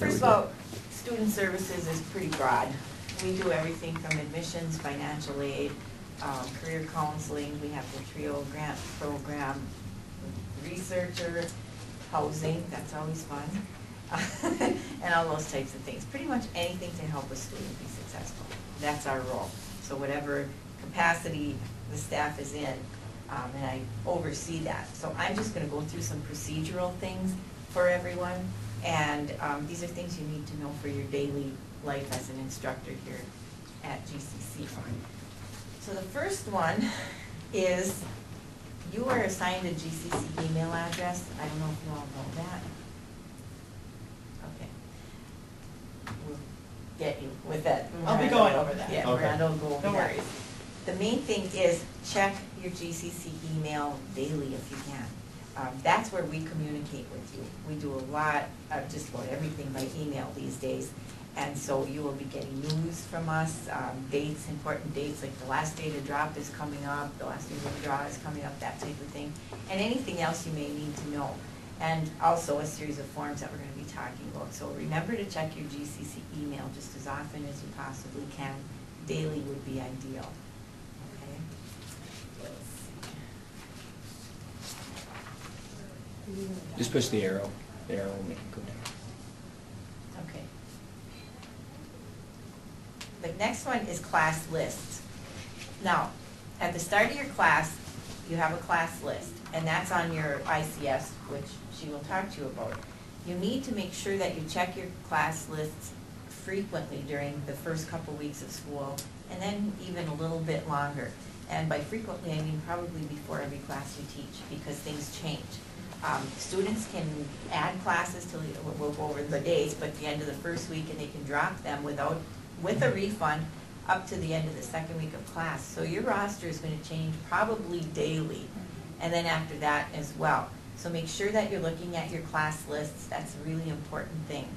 First of all, student services is pretty broad. We do everything from admissions, financial aid, career counseling. We have the TRIO grant program, researcher, housing, that's always fun, and all those types of things. Pretty much anything to help a student be successful. That's our role. So whatever capacity the staff is in, and I oversee that. So I'm just going to go through some procedural things for everyone, and these are things you need to know for your daily life as an instructor here at GCC. So the first one is you are assigned a GCC email address. I don't know if you all know that. Okay. We'll get you with that. I'll be going over that. Yeah, Okay. Miranda will go over No that. worries. The main thing is check your GCC email daily if you can. That's where we communicate with you. We do a lot of just about everything by email these days. And so you will be getting news from us, dates, important dates, like the last day to drop is coming up, the last day to withdraw is coming up, that type of thing, and anything else you may need to know. And also a series of forms that we're going to be talking about. So remember to check your GCC email just as often as you possibly can. Daily would be ideal. Okay. Let's see. Just push the arrow. The arrow will make it go down. Okay. The next one is class lists. Now, at the start of your class, you have a class list, and that's on your ICS, which she will talk to you about. You need to make sure that you check your class lists frequently during the first couple weeks of school, and then even a little bit longer. And by frequently, I mean probably before every class you teach, because things change. Students can add classes to, we'll go over the days, but at the end of the first week, and they can drop them with a refund up to the end of the second week of class. So your roster is going to change probably daily, and then after that as well. So make sure that you're looking at your class lists. That's a really important thing.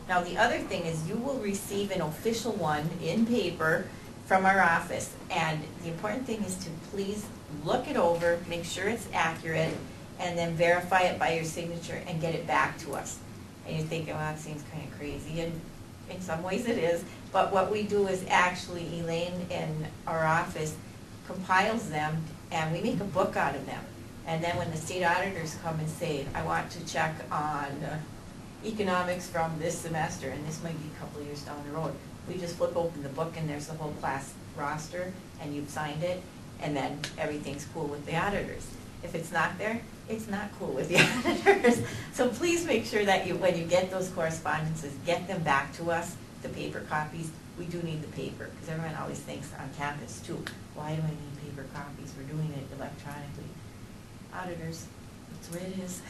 Now the other thing is you will receive an official one in paper from our office, and the important thing is to please look it over, make sure it's accurate, and then verify it by your signature and get it back to us. And you're thinking, well, that seems kind of crazy, and in some ways it is, but what we do is actually Elaine in our office compiles them, and we make a book out of them. And then when the state auditors come and say, I want to check on economics from this semester, and this might be a couple of years down the road, we just flip open the book and there's the whole class roster, and you've signed it, and then everything's cool with the auditors. If it's not there, it's not cool with the auditors. So please make sure that you, when you get those correspondences, get them back to us, the paper copies. We do need the paper, because everyone always thinks on campus too, why do I need paper copies? We're doing it electronically. Auditors, that's the way it is.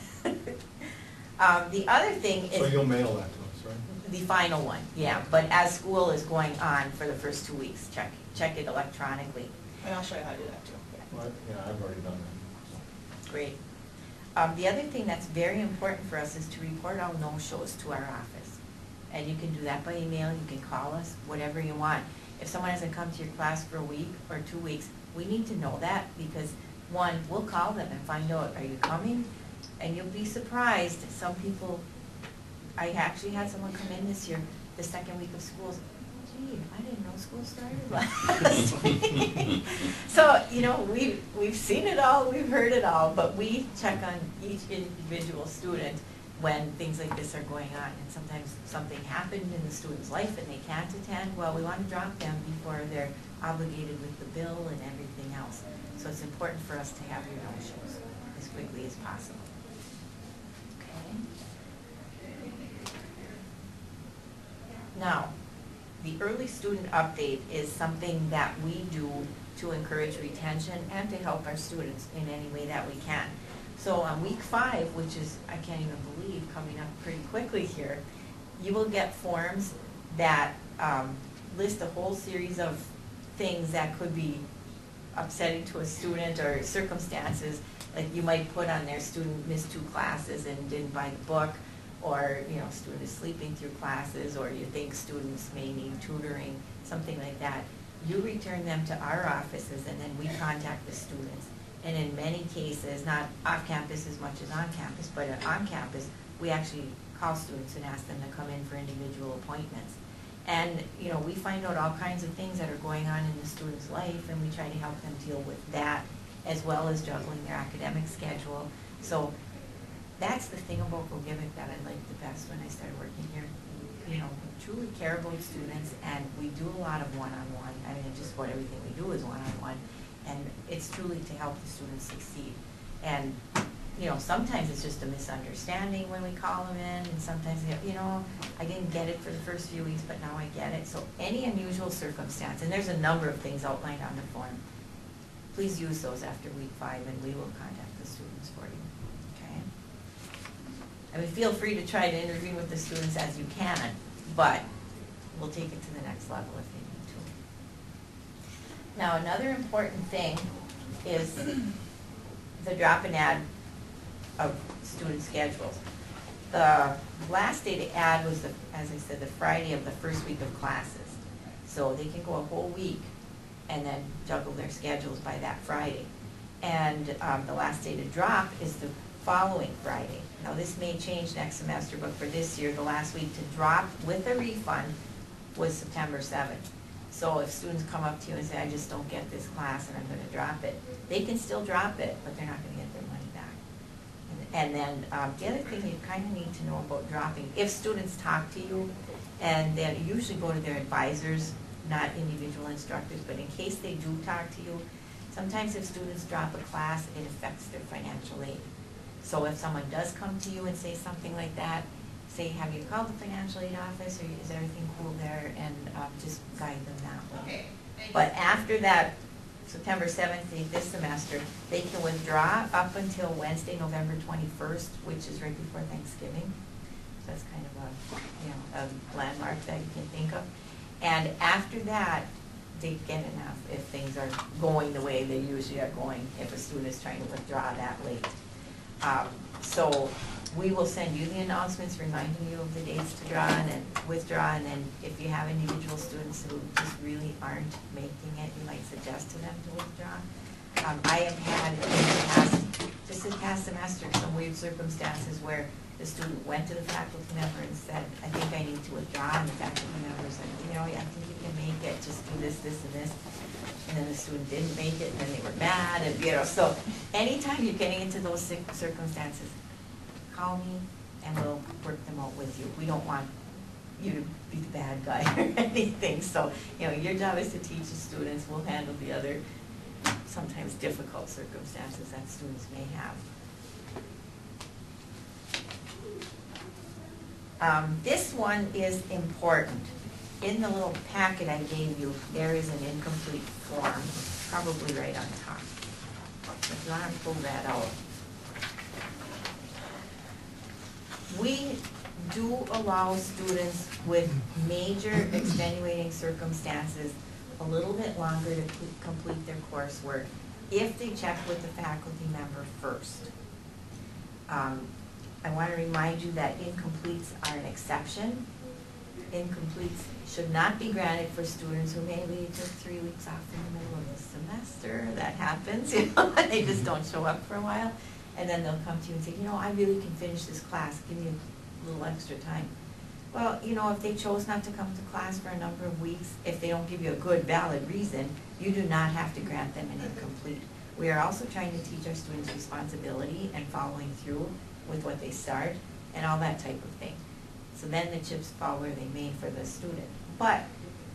The other thing is... So you'll mail that to us, right? The final one, yeah. But as school is going on for the first 2 weeks, check it electronically. And I'll show you how to do that too. Well, yeah, I've already done that. Great. The other thing that's very important for us is to report all no-shows to our office. And you can do that by email, you can call us, whatever you want. If someone hasn't come to your class for a week or 2 weeks, we need to know that, because one, we'll call them and find out, are you coming? And you'll be surprised, some people, I actually had someone come in this year, the second week of school, gee, I didn't know school started last week. So, you know, we've seen it all, we've heard it all, but we check on each individual student when things like this are going on. And sometimes something happened in the student's life and they can't attend. Well, we want to drop them before they're obligated with the bill and everything else. So it's important for us to have your no-shows as quickly as possible. Okay. Now, the early student update is something that we do to encourage retention and to help our students in any way that we can. So on week 5, which is, I can't even believe, coming up pretty quickly here, you will get forms that list a whole series of things that could be upsetting to a student, or circumstances, like you might put on there, student missed 2 classes and didn't buy the book, or, you know, student is sleeping through classes, or you think students may need tutoring, something like that. You return them to our offices, and then we contact the students. And in many cases, not off campus as much as on campus, but on campus, we actually call students and ask them to come in for individual appointments. And, you know, we find out all kinds of things that are going on in the student's life, and we try to help them deal with that, as well as juggling their academic schedule. So that's the thing about GoGivic that I liked the best when I started working here. You know, we truly care about students, and we do a lot of one-on-one. I mean, just about everything we do is one-on-one, and it's truly to help the students succeed. And, you know, sometimes it's just a misunderstanding when we call them in, and sometimes, you know, I didn't get it for the first few weeks, but now I get it. So any unusual circumstance, and there's a number of things outlined on the form, please use those after week 5, and we will contact the students for you, okay? I mean, feel free to try to intervene with the students as you can, but we'll take it to the next level if they need to. Now, another important thing is the drop and add of student schedules. The last day to add was, as I said, the Friday of the first week of classes. So they can go a whole week and then juggle their schedules by that Friday. And the last day to drop is the following Friday. Now this may change next semester, but for this year, the last week to drop with a refund was September 7th. So if students come up to you and say, I just don't get this class and I'm going to drop it, they can still drop it, but they're not going to get their money back. And then the other thing you kind of need to know about dropping, if students talk to you, and they usually go to their advisors, not individual instructors, but in case they do talk to you, sometimes if students drop a class, it affects their financial aid. So if someone does come to you and say something like that, say, have you called the financial aid office, or is everything cool there, and just guide them that way. Okay. But after that, September 7th date this semester, they can withdraw up until Wednesday, November 21st, which is right before Thanksgiving. So that's kind of a, you know, a landmark that you can think of. And after that, they get enough if things are going the way they usually are going, if a student is trying to withdraw that late. So we will send you the announcements reminding you of the dates to draw and withdraw, and then if you have individual students who just really aren't making it, you might suggest to them to withdraw. I have had in the past, just this past semester, some weird circumstances where the student went to the faculty member and said, I think I need to withdraw, and the faculty member said, you know, I think you can make it, just do this, this, and this. And then the student didn't make it, and then they were mad, and you know, so anytime you're getting into those circumstances, call me and we'll work them out with you. We don't want you to be the bad guy or anything. So, you know, your job is to teach the students. We'll handle the other sometimes difficult circumstances that students may have. This one is important. In the little packet I gave you, there is an incomplete form, probably right on top. If you want to pull that out. We do allow students with major extenuating circumstances a little bit longer to complete their coursework if they check with the faculty member first. I want to remind you that incompletes are an exception. Incompletes should not be granted for students who maybe took 3 weeks off in the middle of the semester. That happens, you know, they just don't show up for a while. And then they'll come to you and say, you know, I really can finish this class, give me a little extra time. Well, you know, if they chose not to come to class for a number of weeks, if they don't give you a good, valid reason, you do not have to grant them an incomplete. We are also trying to teach our students responsibility and following through with what they start and all that type of thing. So then the chips fall where they may for the student. But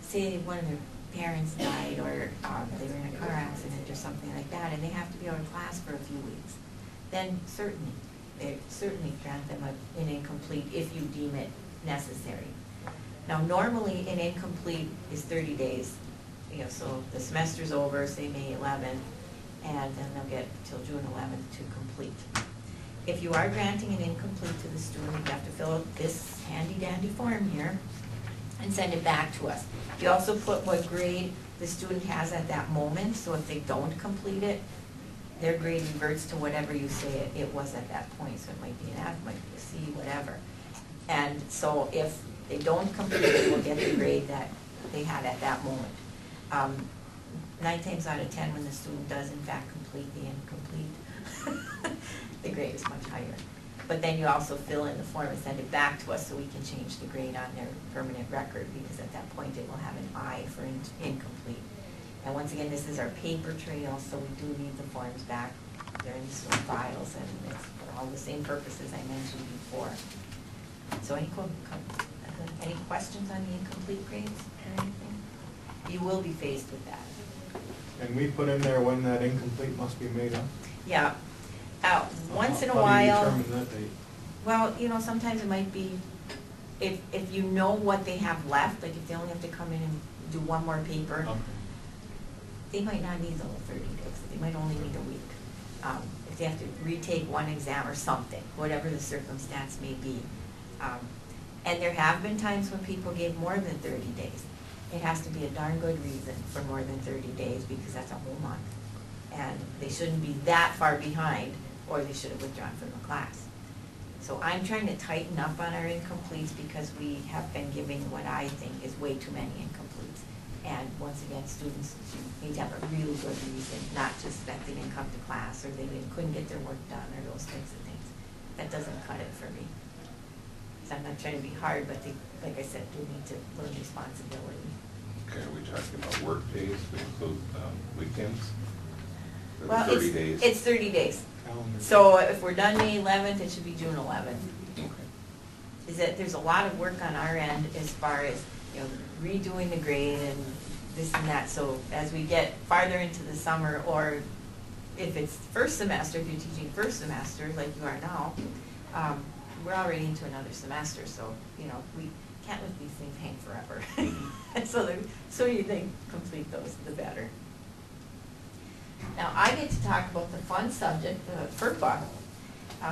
say one of their parents died, or they were in a car accident or something like that, and they have to be out of class for a few weeks, then they certainly grant them an incomplete if you deem it necessary. Now normally an incomplete is 30 days. You know, so the semester's over, say May 11th, and then they'll get till June 11th to complete. If you are granting an incomplete to the student, you have to fill out this handy dandy form here and send it back to us. You also put what grade the student has at that moment, so if they don't complete it, their grade reverts to whatever you say it was at that point. So it might be an F, might be a C, whatever. And so if they don't complete it, they will get the grade that they had at that moment. 9 times out of 10, when the student does in fact complete the incomplete, the grade is much higher. But then you also fill in the form and send it back to us so we can change the grade on their permanent record, because at that point it will have an I for incomplete. And once again, this is our paper trail, so we do need the forms back. They're in some files, and it's for all the same purposes I mentioned before. So any questions on the incomplete grades or anything? You will be faced with that. And we put in there when that incomplete must be made up? Yeah. Once in a How do you while. determine that date? Well, you know, sometimes it might be, if you know what they have left, like if they only have to come in and do one more paper, Okay. they might not need the whole 30 days. They might only need a week. If they have to retake one exam or something, whatever the circumstance may be. And there have been times when people gave more than 30 days. It has to be a darn good reason for more than 30 days, because that's a whole month. And they shouldn't be that far behind, or they should have withdrawn from the class. So I'm trying to tighten up on our incompletes, because we have been giving what I think is way too many incompletes. And once again, students need to have a really good reason, not just that they didn't come to class, or they couldn't get their work done, or those types of things. That doesn't cut it for me. So I'm not trying to be hard, but they, like I said, do need to learn responsibility. Okay, are we talking about work days to include weekends? Or Well, 30 days? it's 30 days. Calendar. So if we're done May 11th, it should be June 11th. Okay. Is that there's a lot of work on our end as far as, you know, redoing the grade and this and that. So as we get farther into the summer, or if it's first semester, if you're teaching first semester like you are now, we're already into another semester. So, you know, we can't let these things hang forever. So the sooner they complete those, the better. Now, I get to talk about the fun subject, the FERPA,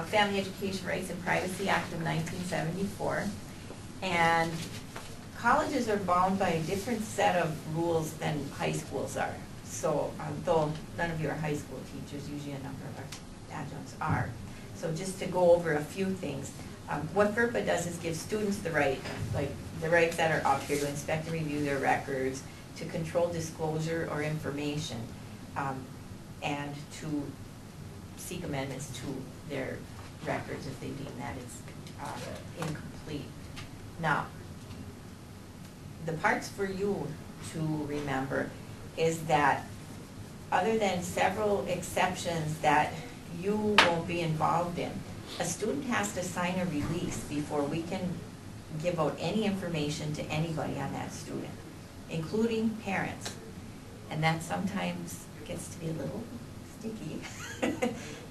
Family Education Rights and Privacy Act of 1974. And colleges are bound by a different set of rules than high schools are. So, though none of you are high school teachers, usually a number of our adjuncts are. So just to go over a few things, what FERPA does is give students the right, like the rights that are up here, to inspect and review their records, to control disclosure or information, and to seek amendments to their records if they deem that it's incomplete. Now, the parts for you to remember is that other than several exceptions that you won't be involved in, a student has to sign a release before we can give out any information to anybody on that student, including parents. And that sometimes gets to be a little sticky.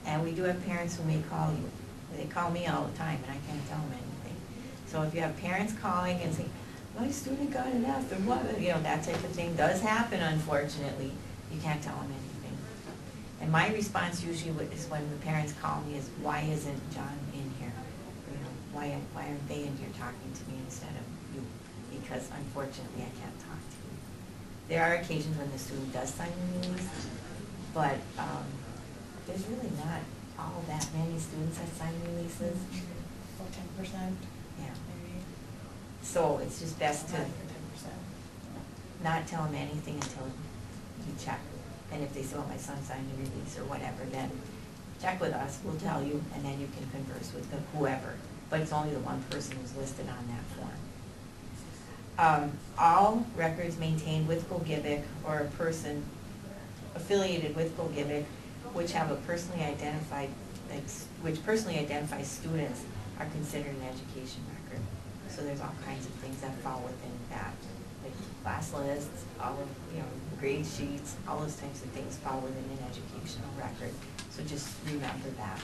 And we do have parents who may call you. They call me all the time, and I can't tell them anything. So if you have parents calling and saying, my student got an F, and what, you know, that type of thing does happen, unfortunately. You can't tell them anything. And my response usually is, when the parents call me, is, why isn't John in here? You know, why aren't they in here talking to me instead of you? Because unfortunately, I can't talk to you. There are occasions when the student does sign a release, but there's really not all that many students that sign releases. About 10%, Yeah. maybe. So it's just best to 10%. not tell them anything until you check. And if they say, well, my son signed a release or whatever, then check with us, we'll tell you, and then you can converse with whoever. But it's only the one person who's listed on that form. All records maintained with GoGivic, or a person affiliated with GoGivic, which have a personally identified, which personally identifies students, are considered an education record. So there's all kinds of things that fall within that, like class lists, all of, you know, grade sheets, all those types of things fall within an educational record. So just remember that.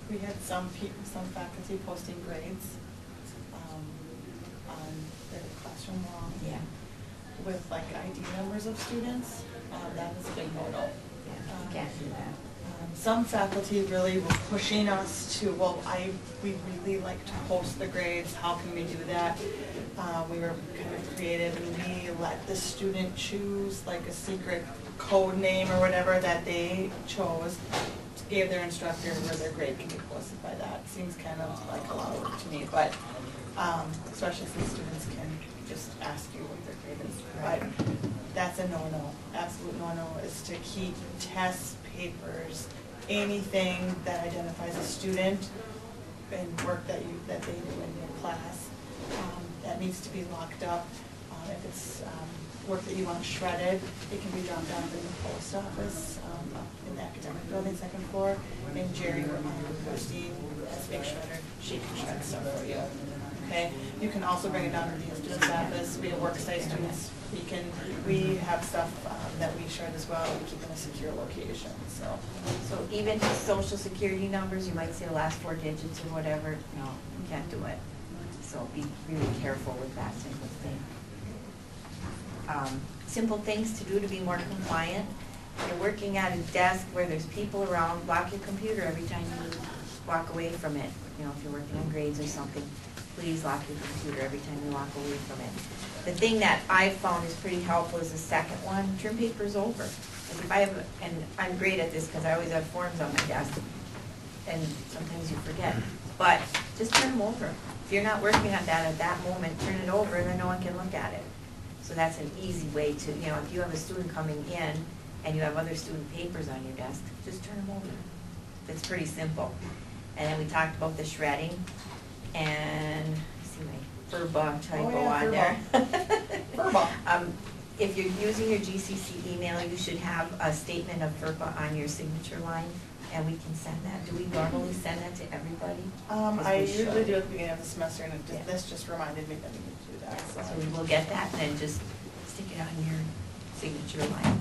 We had some faculty posting grades on their classroom wall. Yeah. With like ID numbers of students. That is a big no-no. Yeah, you can't do that. Some faculty really were pushing us to, well, we really like to post the grades, how can we do that? We were kind of creative, and we let the student choose like a secret code name or whatever that they chose, gave their instructor where their grade can be posted by that. Seems kind of like a lot of work to me, but especially since students can just ask you what their grade is. But that's a no-no, absolute no-no, is to keep tests, papers, anything that identifies a student and work that they do in your class, that needs to be locked up. If it's work that you want shredded, it can be dropped off in the post office, up in the academic building, second floor. And Jerry, Christine, as big shredder, she can shred stuff for you. Okay, you can also bring it down to the student's office. We have worksite students. We have stuff that we shred as well. We keep in a secure location. So even social security numbers, you might say the last 4 digits or whatever. No, you can't do it. So be really careful with that simple thing. Simple things to do to be more compliant. You're working at a desk where there's people around. Lock your computer every time you walk away from it. You know, if you're working on grades or something, please lock your computer every time you walk away from it. The thing that I've found is pretty helpful is the second one, turn papers over. Like if I have, and I'm great at this because I always have forms on my desk, and sometimes you forget, but just turn them over. If you're not working on that at that moment, turn it over and then no one can look at it. So that's an easy way to, you know, if you have a student coming in and you have other student papers on your desk, just turn them over. It's pretty simple. And then we talked about the shredding, and I see my FURBA typo on there. FURBA. If you're using your GCC email, you should have a statement of FURBA on your signature line, and we can send that. Do we normally send that to everybody? I usually do at the beginning of the semester, and this just reminded me that we need to do that. So we will get that, and then just stick it on your signature line,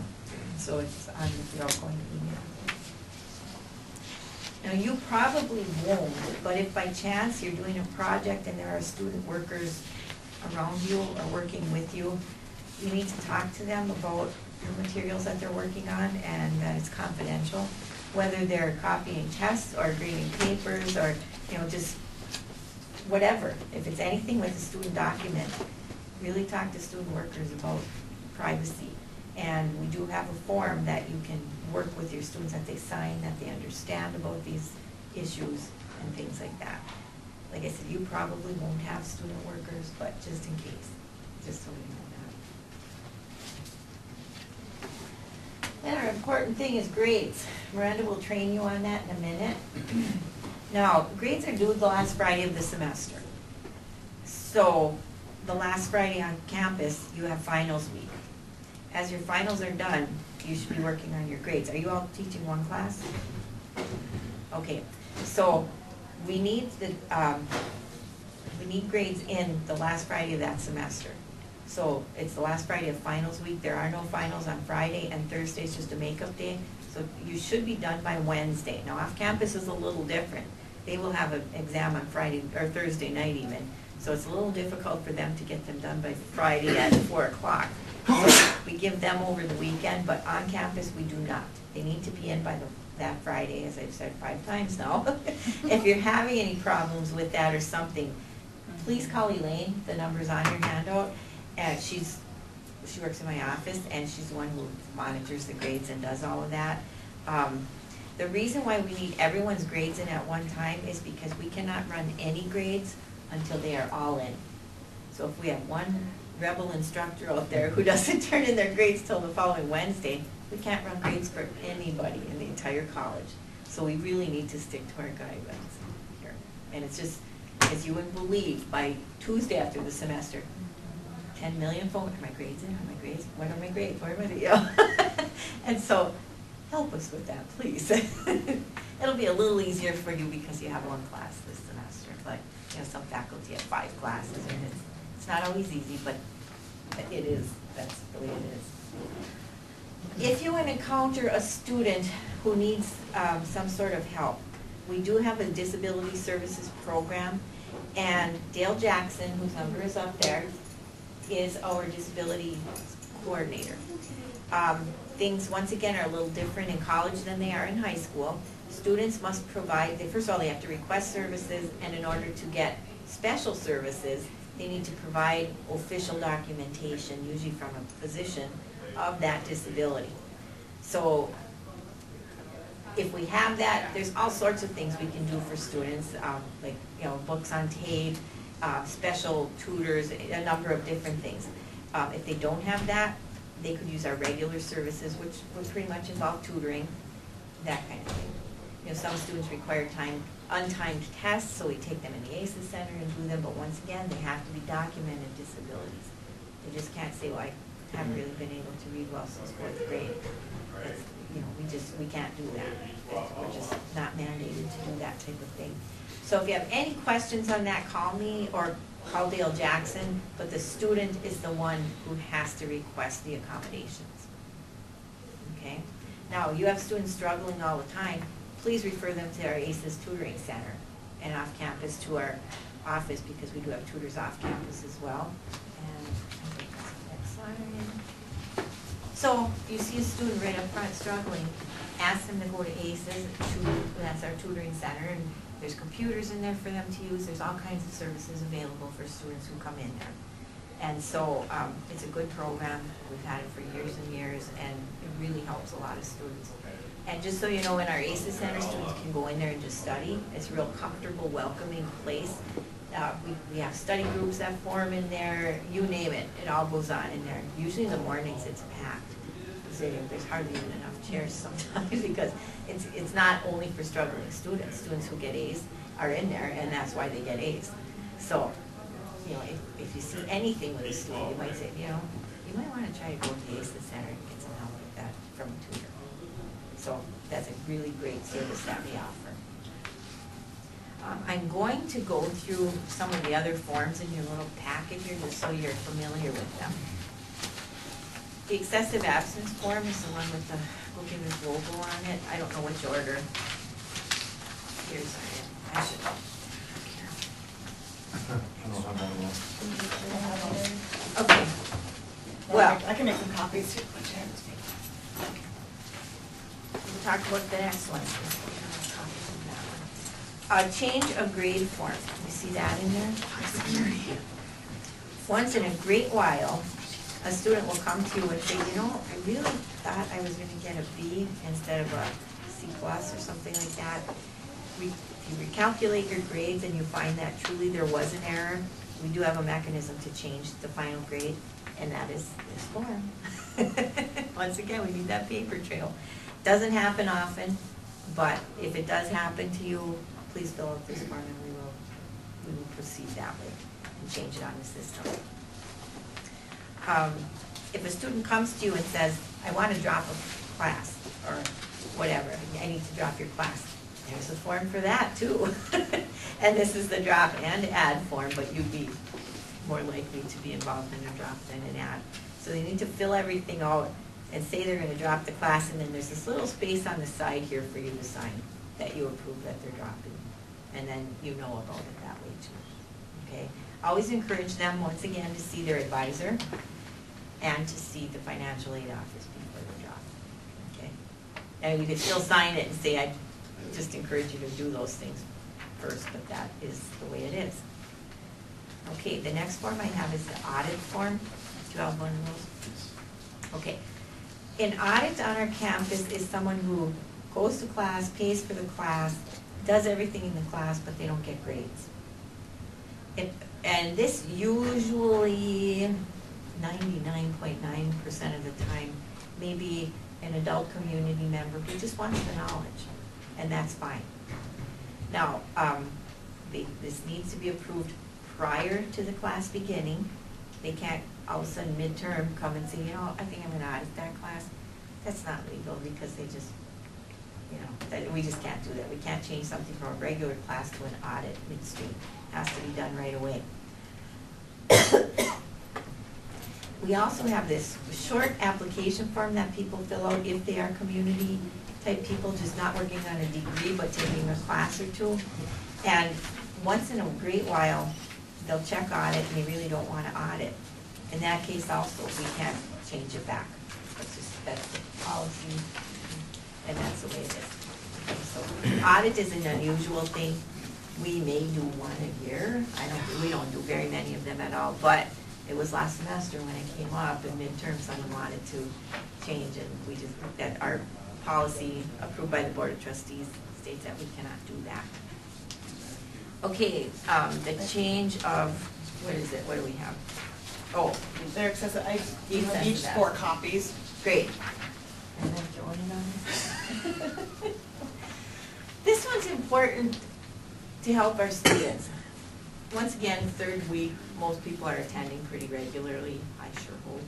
so it's on your outgoing email. Now, you probably won't, but if by chance you're doing a project and there are student workers around you or working with you, you need to talk to them about the materials that they're working on and that it's confidential, whether they're copying tests or grading papers or, you know, just whatever. If it's anything with a student document, really talk to student workers about privacy. And we do have a form that you can work with your students, that they sign, that they understand about these issues and things like that. Like I said, you probably won't have student workers, but just in case, just so you know that. Another important thing is grades. Miranda will train you on that in a minute. Now, grades are due the last Friday of the semester. So, the last Friday on campus, you have finals week. As your finals are done, you should be working on your grades. Are you all teaching one class? Okay, so we need grades in the last Friday of that semester. So it's the last Friday of finals week. There are no finals on Friday, and Thursday is just a makeup day. So you should be done by Wednesday. Now off campus is a little different. They will have an exam on Friday or Thursday night even. So it's a little difficult for them to get them done by Friday at 4 o'clock. So we give them over the weekend, but on campus we do not. They need to be in by that Friday, as I've said 5 times now. If you're having any problems with that or something, please call Elaine. The number's on your handout. She works in my office, and she's the one who monitors the grades and does all of that. The reason why we need everyone's grades in at one time is because we cannot run any grades until they are all in. So if we have one rebel instructor out there who doesn't turn in their grades till the following Wednesday, we can't run grades for anybody in the entire college. So we really need to stick to our guidelines here. And it's just, as you would believe, by Tuesday after the semester, 10 million phone, are my grades in? Are my grades? When are my grades? Where am I? You know? And so, help us with that, please. It'll be a little easier for you because you have one class this semester, but you know, some faculty have 5 classes, and it's not always easy, but it is. That's the way it is. If you encounter a student who needs some sort of help, we do have a disability services program, and Dale Jackson, whose number is up there, is our disability coordinator. Things, once again, are a little different in college than they are in high school. Students must provide, first of all, they have to request services, and in order to get special services, they need to provide official documentation, usually from a physician, of that disability. So if we have that, there's all sorts of things we can do for students, like, you know, books on tape, special tutors, a number of different things. If they don't have that, they could use our regular services, which would pretty much involve tutoring, that kind of thing. You some students require untimed tests, so we take them in the ACES Center and do them, but once again, they have to be documented disabilities. They just can't say, well, I haven't really been able to read well since 4th grade. That's, we can't do that. We're just not mandated to do that type of thing. So if you have any questions on that, call me or call Dale Jackson, but the student is the one who has to request the accommodations. Okay? Now, you have students struggling all the time, please refer them to our ACES Tutoring Center and off campus to our office, because we do have tutors off campus as well. And I think that's the next slide. So if you see a student right up front struggling, ask them to go to ACES, that's our tutoring center, and there's computers in there for them to use. There's all kinds of services available for students who come in there. And so it's a good program. We've had it for years and years, and it really helps a lot of students. And just so you know, in our ACES Center, students can go in there and just study. It's a real comfortable, welcoming place. We have study groups that form in there. You name it, it all goes on in there. Usually in the mornings, it's packed. There's hardly even enough chairs sometimes, because it's not only for struggling students. Students who get A's are in there, and that's why they get A's. So, if you see anything with a student, you might say, you might want to try to go to the ACES Center and get some help with that from a tutor. So that's a really great service that we offer. I'm going to go through some of the other forms in your little packet here, just so you're familiar with them. The excessive absence form is the one with the bookings logo on it. I don't know which order. Here's I should know. I don't have one. Okay. Well, I can make some copies too. we'll talk about the next one. A change of grade form. You see that in there? Once in a great while, a student will come to you and say, I really thought I was going to get a B instead of a C plus or something like that. If you recalculate your grades and you find that truly there was an error, we do have a mechanism to change the final grade, and that is this form. Once again, we need that paper trail. Doesn't happen often, but if it does happen to you, please fill out this form and we will proceed that way and change it on the system. If a student comes to you and says, I want to drop a class, or whatever, I need to drop your class, there's a form for that too. And this is the drop and add form, but you'd be more likely to be involved in a drop than an add. So they need to fill everything out and say they're going to drop the class, and then there's this little space on the side here for you to sign that you approve that they're dropping. And then you know about it that way too. Okay? Always encourage them, once again, to see their advisor and to see the financial aid office before they drop. Okay? And you can still sign it and say, I just encourage you to do those things first, but that is the way it is. Okay, the next form I have is the audit form. Do you have one of those? Okay. An audit on our campus is someone who goes to class, pays for the class, does everything in the class, but they don't get grades. And this usually 99.9% of the time may be an adult community member who just wants the knowledge, and that's fine. Now, this needs to be approved prior to the class beginning. They can't all of a sudden midterm come and say, I think I'm going to audit that class. That's not legal, because they just, we just can't do that. We can't change something from a regular class to an audit midstream. It has to be done right away. We also have this short application form that people fill out if they are community type people, just not working on a degree but taking a class or two. And once in a great while, they'll check audit and they really don't want to audit. In that case also, we can't change it back. That's the policy, and that's the way it is. So audit is an unusual thing. We may do one a year. We don't do very many of them at all, but it was last semester when it came up in midterm, someone wanted to change, and we just, that our policy approved by the Board of Trustees states that we cannot do that. Okay, the change of, what is it, what do we have? Oh. They're accessible, I have each that. 4 copies. Great. And then throwing it on. important to help our students. Once again, third week, most people are attending pretty regularly, I sure hope.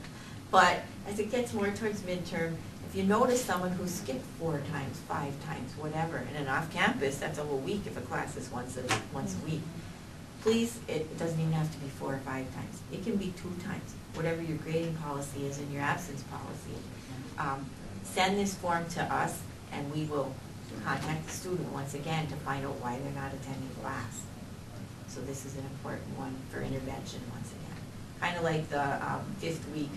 But as it gets more towards midterm, if you notice someone who skipped 4 times, 5 times, whatever, and then off campus, that's a whole week if a class is once a week. Please, it doesn't even have to be 4 or 5 times. It can be 2 times, whatever your grading policy is and your absence policy. Send this form to us and we will contact the student once again to find out why they're not attending class. So this is an important one for intervention once again. Kind of like the 5th week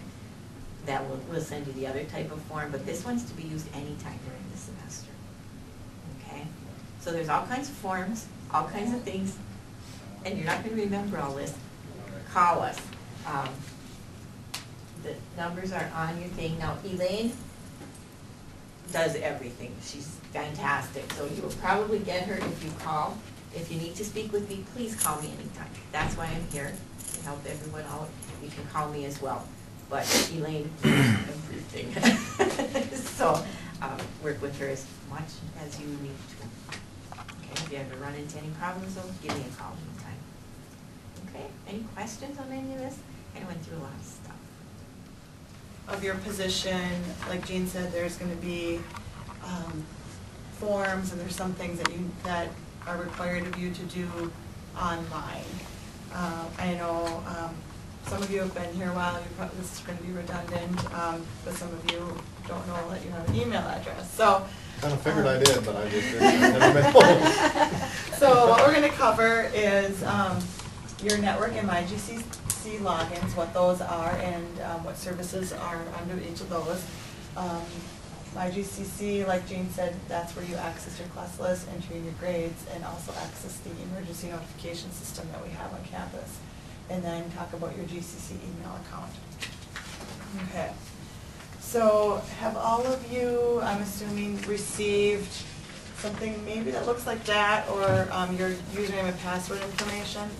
that we'll send you the other type of form, but this one's to be used anytime during the semester. Okay? So there's all kinds of forms, all kinds of things, and you're not going to remember all this. Call us. The numbers are on your thing. Now, Elaine does everything. She's fantastic. So you will probably get her if you call. If you need to speak with me, please call me anytime. That's why I'm here, to help everyone out. You can call me as well. But Elaine is everything. So work with her as much as you need to. Okay, if you ever run into any problems, though, give me a call anytime. Okay, any questions on any of this? I went through a lot of stuff. Of your position, like Jeanne said, there's going to be forms, and there's some things that are required of you to do online. I know some of you have been here a while. This is going to be redundant, but some of you don't know that you have an email address. So Kind of figured I did, but I just didn't. Never been told. So what we're going to cover is your network and MyGCC logins, what those are, and what services are under each of those. MyGCC, like Jeanne said, that's where you access your class list, enter in your grades, and also access the emergency notification system that we have on campus. And then talk about your GCC email account. Okay. So have all of you, I'm assuming, received something maybe that looks like that, or your username and password information?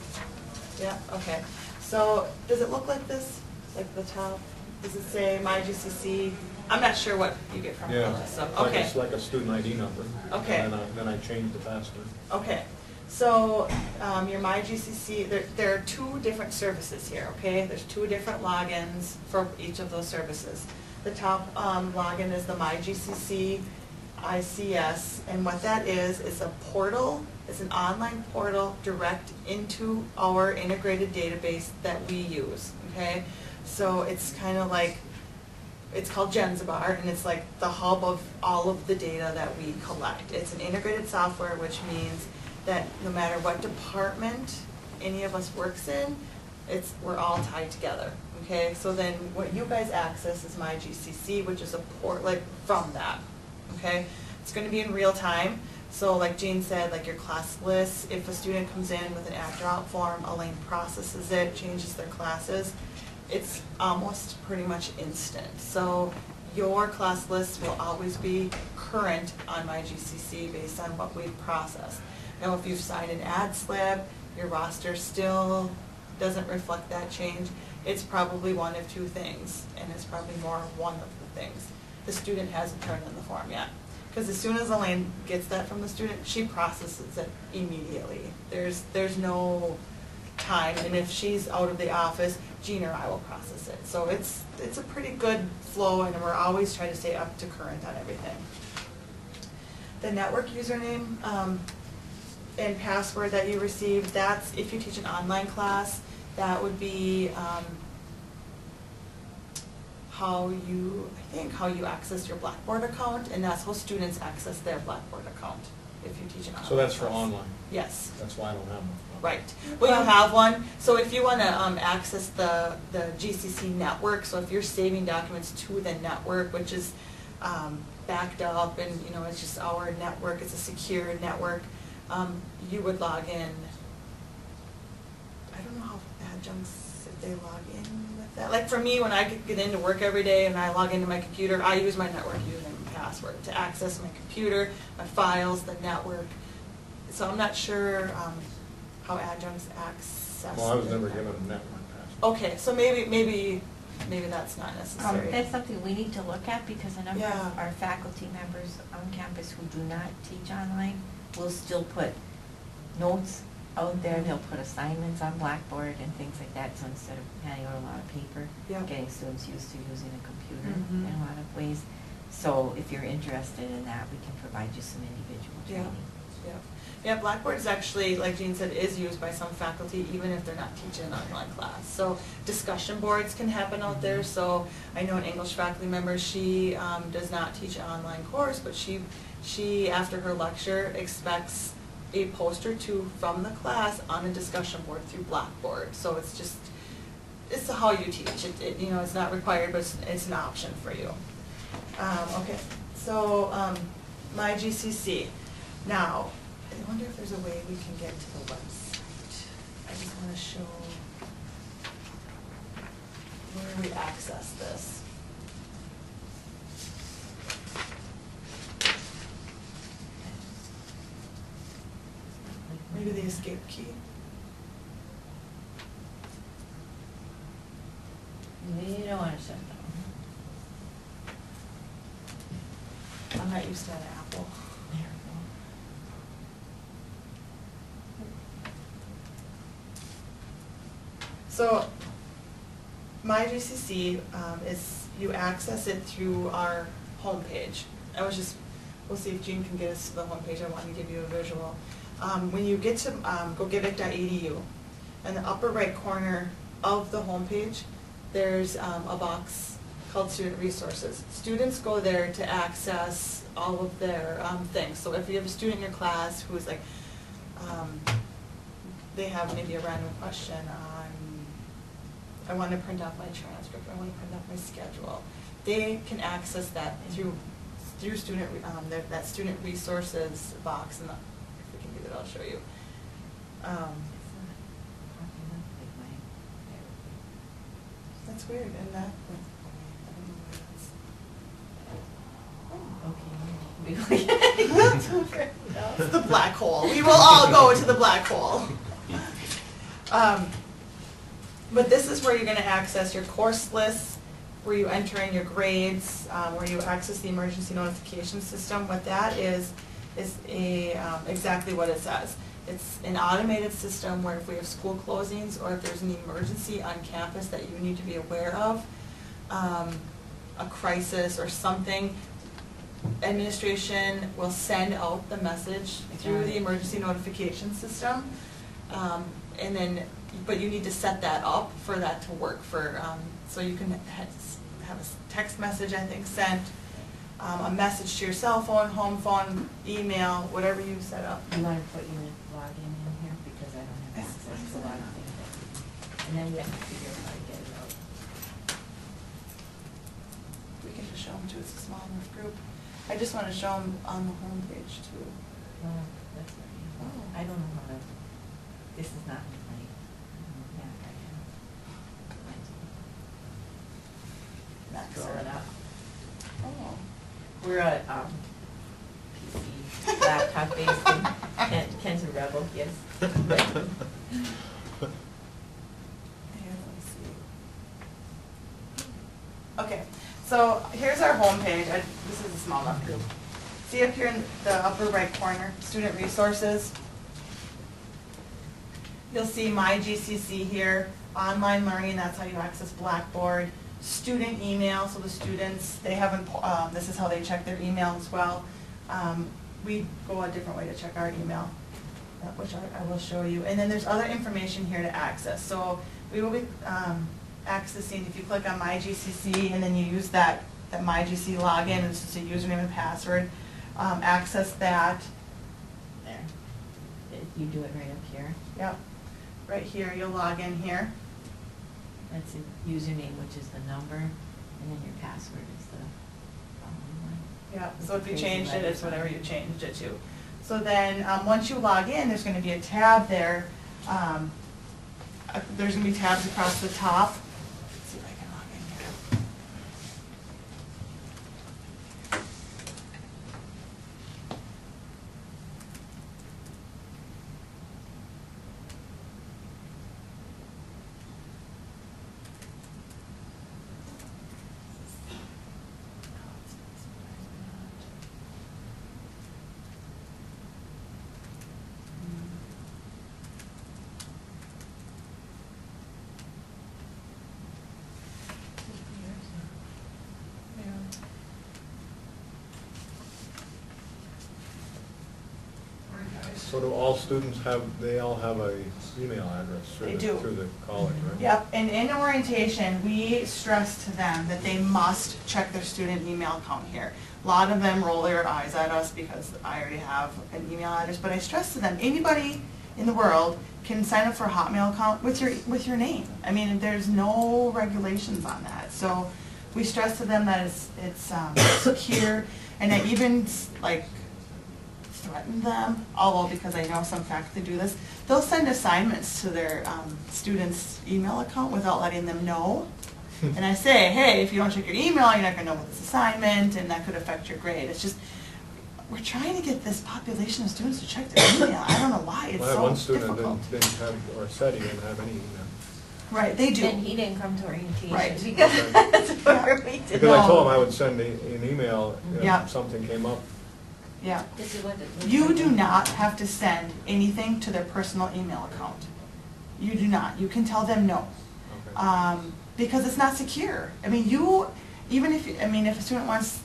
Yeah, okay. So does it look like this, like the top? Does it say MyGCC? I'm not sure what you get from Yeah, it. So, like okay. it's like a student ID number. Okay. And then I changed the password. Okay. So your MyGCC, there are 2 different services here, okay? There's 2 different logins for each of those services. The top login is the MyGCC ICS, and what that is a portal. It's an online portal direct into our integrated database that we use, okay? So it's kind of like, it's called Genzabar, and it's like the hub of all of the data that we collect. It's an integrated software, which means that no matter what department any of us works in, we're all tied together, okay? So then what you guys access is MyGCC, which is a port like from that, okay? It's going to be in real time. So like Jeanne said, like your class lists, if a student comes in with an act-out form, Elaine processes it, changes their classes. It's almost pretty much instant. So your class lists will always be current on MyGCC based on what we've processed. Now if you've signed an ad slip, your roster still doesn't reflect that change, it's probably one of 2 things, and it's probably more one of the things. The student hasn't turned in the form yet. Because as soon as Elaine gets that from the student, she processes it immediately. There's no time, and if she's out of the office, Jeanne or I will process it. So it's a pretty good flow, and we're always trying to stay up to current on everything. The network username and password that you receive, that's if you teach an online class, that would be how you access your Blackboard account, and that's how students access their Blackboard account if you teach an online So that's for class. online? Yes. That's why I don't have one. Right. Well, you have one. So if you want to access the GCC network, so if you're saving documents to the network, which is backed up, and it's just our network, it's a secure network, you would log in. I don't know how adjuncts, if they log in with that. Like for me, when I get into work every day and I log into my computer, I use my network username and password to access my computer, my files, the network. So I'm not sure how adjuncts access. Well, I was never given a network password. Okay, so maybe that's not necessary. That's something we need to look at, because a number Yeah. of our faculty members on campus who do not teach online we'll still put notes out there, they'll put assignments on Blackboard and things like that, so instead of handing out a lot of paper, Yep. getting students used to using a computer Mhm. in a lot of ways. So if you're interested in that, we can provide you some individual Yeah. training. Yeah, Blackboard is actually, like Jeanne said, is used by some faculty even if they're not teaching an online class. So discussion boards can happen out there. So I know an English faculty member, she does not teach an online course, but she after her lecture expects a post or two from the class on a discussion board through Blackboard. So it's just, it's how you teach. It you know, it's not required, but it's an option for you. Okay, so my GCC. Now, I wonder if there's a way we can get to the website. I just want to show where we access this. Maybe the escape key. You don't want to shut down. I'm not used to an Apple. There So, my GCC is, you access it through our homepage. We'll see if Jeanne can get us to the homepage. I want to give you a visual. When you get to gogevic.edu, in the upper right corner of the homepage, there's a box called Student Resources. Students go there to access all of their things. So if you have a student in your class who is like, they have maybe a random question on, I want to print off my transcript, I want to print off my schedule, they can access that through student, that student resources box, and if we can do that, I'll show you. That's weird, and that, I don't know why that's. Okay. It's the black hole. We will all go to the black hole. But this is where you're going to access your course lists, where you enter in your grades, where you access the emergency notification system. What that is exactly what it says. It's an automated system where if we have school closings or if there's an emergency on campus that you need to be aware of, a crisis or something, administration will send out the message through the emergency notification system. And then, but you need to set that up for that to work so you can have a text message, I think, sent, a message to your cell phone, home phone, email, whatever you set up. You want to put your login in here because I don't have access to a lot of things. And then you have to figure out how to get it out. We can just show them too, it's a small enough group. I just want to show them on the homepage too. Oh, that's right. Oh. I don't know how to, this is not my, yeah, Max draw or it up. Oh. We're a PC laptop based in Ken's a rebel, yes. Here, let me see. Okay, so here's our homepage. This is a small enough group. See up here in the upper right corner, student resources. You'll see my GCC here, online learning, that's how you access Blackboard. Student email, so the students, they haven't, this is how they check their email as well. We go a different way to check our email, which I will show you. And then there's other information here to access. So we will be accessing, if you click on my GCC and then you use that my GCC login, it's just a username and password, access that. There. You do it right up here. Yep, right here, you'll log in here. That's a username, which is the number, and then your password is the following one. Yeah, With so the if you crazy changed it, letters it's on whatever it. you changed it to. So then, once you log in, there's gonna be a tab there. There's gonna be tabs across the top. Let's see if I can log in here. So do all students have, they all have a email address They through do. the, through the college, right? Yep, and in orientation, we stress to them that they must check their student email account here. A lot of them roll their eyes at us because I already have an email address, but I stress to them, anybody in the world can sign up for a Hotmail account with your name. I mean, there's no regulations on that. So we stress to them that it's secure, and I even like threaten them, although because I know some faculty do this, they'll send assignments to their students' email account without letting them know. And I say, hey, if you don't check your email, you're not gonna know about this assignment, and that could affect your grade. It's just, we're trying to get this population of students to check their email. I don't know why, it's Well, I had so one student difficult. didn't have, or said he didn't have any email. Right, they do. Then he didn't come to orientation. Right. Because that's where we did. Because I told him I would send an email Yeah. if something came up. Yeah. This is what it- You do not have to send anything to their personal email account. You do not. You can tell them no. Okay. Because it's not secure. I mean, even if, if a student wants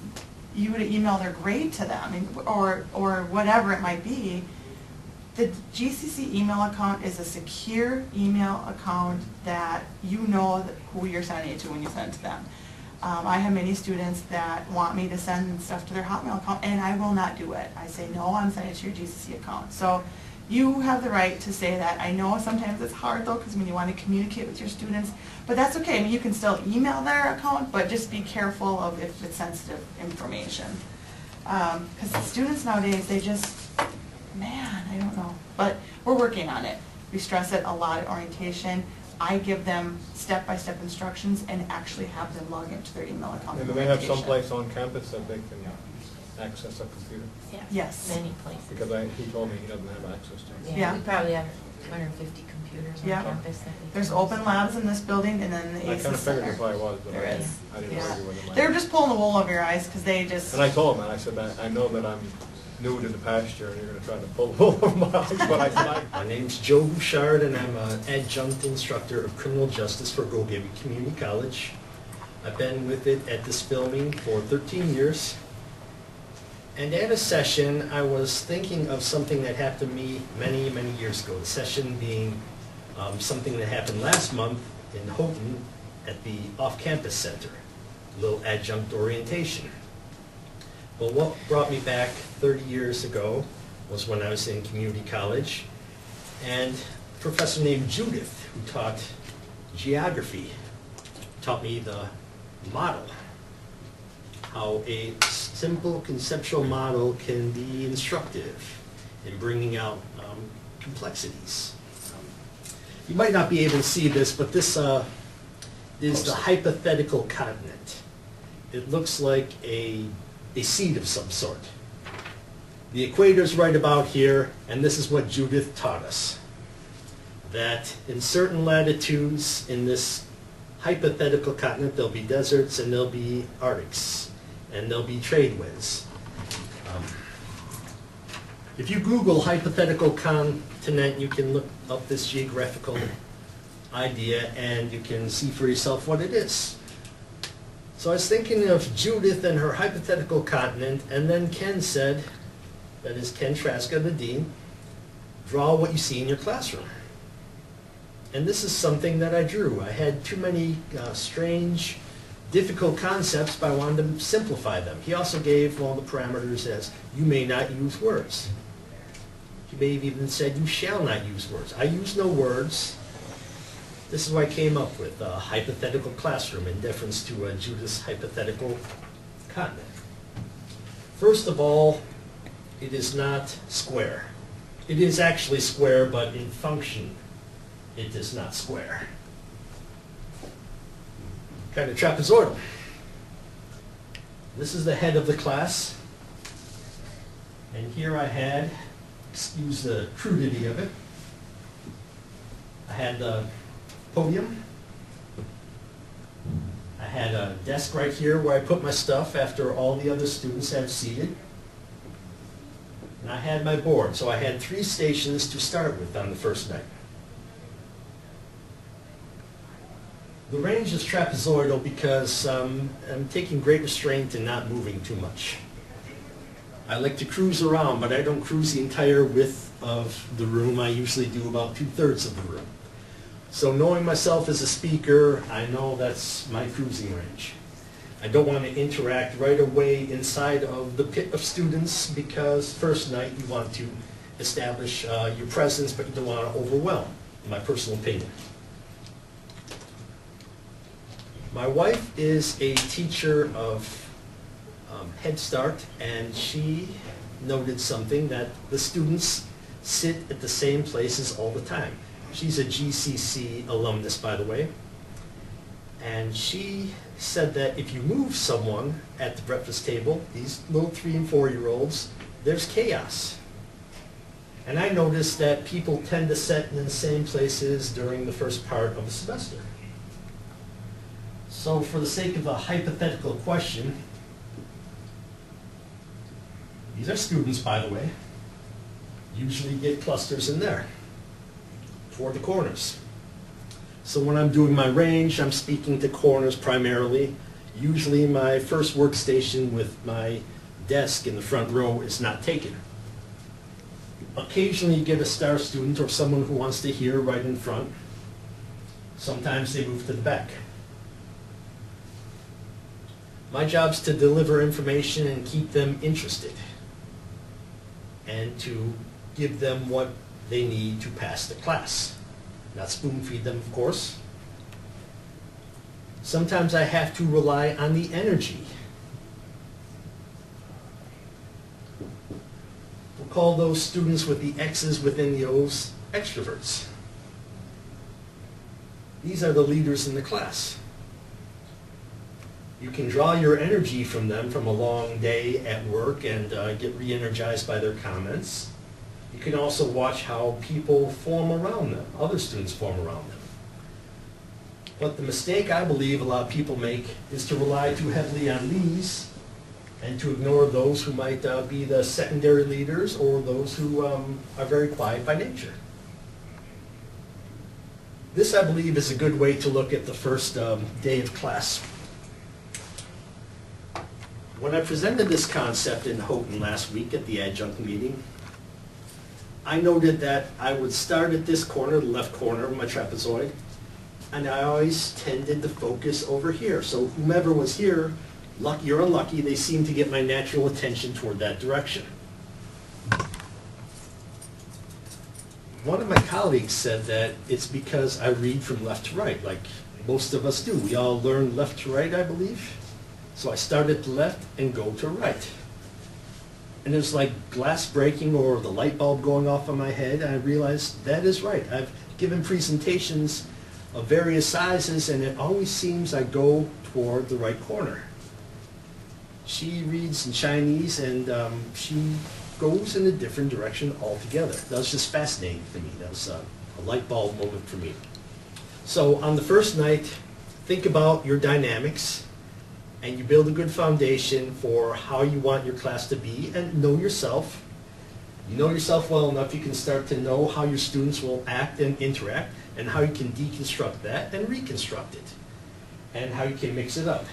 you to email their grade to them, or whatever it might be, the GCC email account is a secure email account that you know who you're sending it to when you send it to them. I have many students that want me to send stuff to their Hotmail account, and I will not do it. I say, no, I'm sending it to your GCC account. So you have the right to say that. I know sometimes it's hard though, because when you want to communicate with your students, but that's okay. I mean, you can still email their account, but just be careful of if it's sensitive information. Because the students nowadays, they just, man, I don't know. But we're working on it. We stress it a lot at orientation. I give them step-by-step instructions and actually have them log into their email account. And do for they have orientation. someplace on campus that they can access a computer? Yes. Many places. Because he told me he doesn't have access to it. Yeah. We probably have 250 computers on Yeah. campus. That we There's can open use. labs in this building, and then the I ACES kind of figured Center. there probably was, but There I is. didn't Yeah. argue with them. They were just pulling the wool over your eyes because they just. And I told him, and I said, I know that I'm new to the pasture, and you're going to try to pull the wool over my eyes, but I said, My name's Joe Bouchard, and I'm an adjunct instructor of criminal justice for Gabka Community College. I've been with it at this filming for 13 years. And at a session, I was thinking of something that happened to me many, many years ago. The session being something that happened last month in Houghton at the off-campus center, a little adjunct orientation. Well, what brought me back 30 years ago was when I was in community college, and a professor named Judith, who taught geography, taught me the model, how a simple conceptual model can be instructive in bringing out complexities. You might not be able to see this, but this is the hypothetical continent. It looks like a seed of some sort. The equator's right about here, and this is what Judith taught us. That in certain latitudes in this hypothetical continent, there'll be deserts and there'll be Arctics, and there'll be trade winds. If you Google hypothetical continent, you can look up this geographical idea and you can see for yourself what it is. So I was thinking of Judith and her hypothetical continent, and then Ken said, that is Ken Traska, the dean, draw what you see in your classroom. And this is something that I drew. I had too many strange, difficult concepts, but I wanted to simplify them. He also gave all the parameters as, you may not use words. He may have even said, you shall not use words. I use no words. This is what I came up with, a hypothetical classroom in deference to Judith's hypothetical continent. First of all, it is not square. It is actually square, but in function, it is not square. Kind of trapezoidal. This is the head of the class. And here I had, excuse the crudity of it, I had the podium. I had a desk right here where I put my stuff after all the other students have seated. And I had my board, so I had 3 stations to start with on the first night. The range is trapezoidal because I'm taking great restraint and not moving too much. I like to cruise around, but I don't cruise the entire width of the room. I usually do about 2/3 of the room. So knowing myself as a speaker, I know that's my cruising range. I don't want to interact right away inside of the pit of students because first night you want to establish your presence, but you don't want to overwhelm, in my personal opinion. My wife is a teacher of Head Start, and she noted something that the students sit at the same places all the time. She's a GCC alumnus, by the way, and she said that if you move someone at the breakfast table, these little 3- and 4-year-olds, there's chaos. And I noticed that people tend to sit in the same places during the first part of the semester. So for the sake of a hypothetical question, these are students, by the way, usually get clusters in there, toward the corners. So when I'm doing my range, I'm speaking to corners primarily. Usually my first workstation with my desk in the front row is not taken. Occasionally you get a star student or someone who wants to hear right in front. Sometimes they move to the back. My job's to deliver information and keep them interested, and to give them what they need to pass the class. Not spoon feed them, of course. Sometimes I have to rely on the energy. We'll call those students with the X's within the O's extroverts. These are the leaders in the class. You can draw your energy from them from a long day at work and get re-energized by their comments. You can also watch how people form around them, other students form around them. But the mistake I believe a lot of people make is to rely too heavily on these and to ignore those who might be the secondary leaders or those who are very quiet by nature. This, I believe, is a good way to look at the first day of class. When I presented this concept in Houghton last week at the adjunct meeting, I noted that I would start at this corner, the left corner of my trapezoid, and I always tended to focus over here. So whomever was here, lucky or unlucky, they seemed to get my natural attention toward that direction. One of my colleagues said that it's because I read from left to right, like most of us do. We all learn left to right, I believe. So I start at the left and go to right. And it's like glass breaking or the light bulb going off on my head. And I realized that is right. I've given presentations of various sizes, and it always seems I go toward the right corner. She reads in Chinese, and she goes in a different direction altogether. That was just fascinating to me. That was a light bulb moment for me. So on the first night, think about your dynamics, and you build a good foundation for how you want your class to be, and know yourself. You know yourself well enough, you can start to know how your students will act and interact, and how you can deconstruct that and reconstruct it, and how you can mix it up.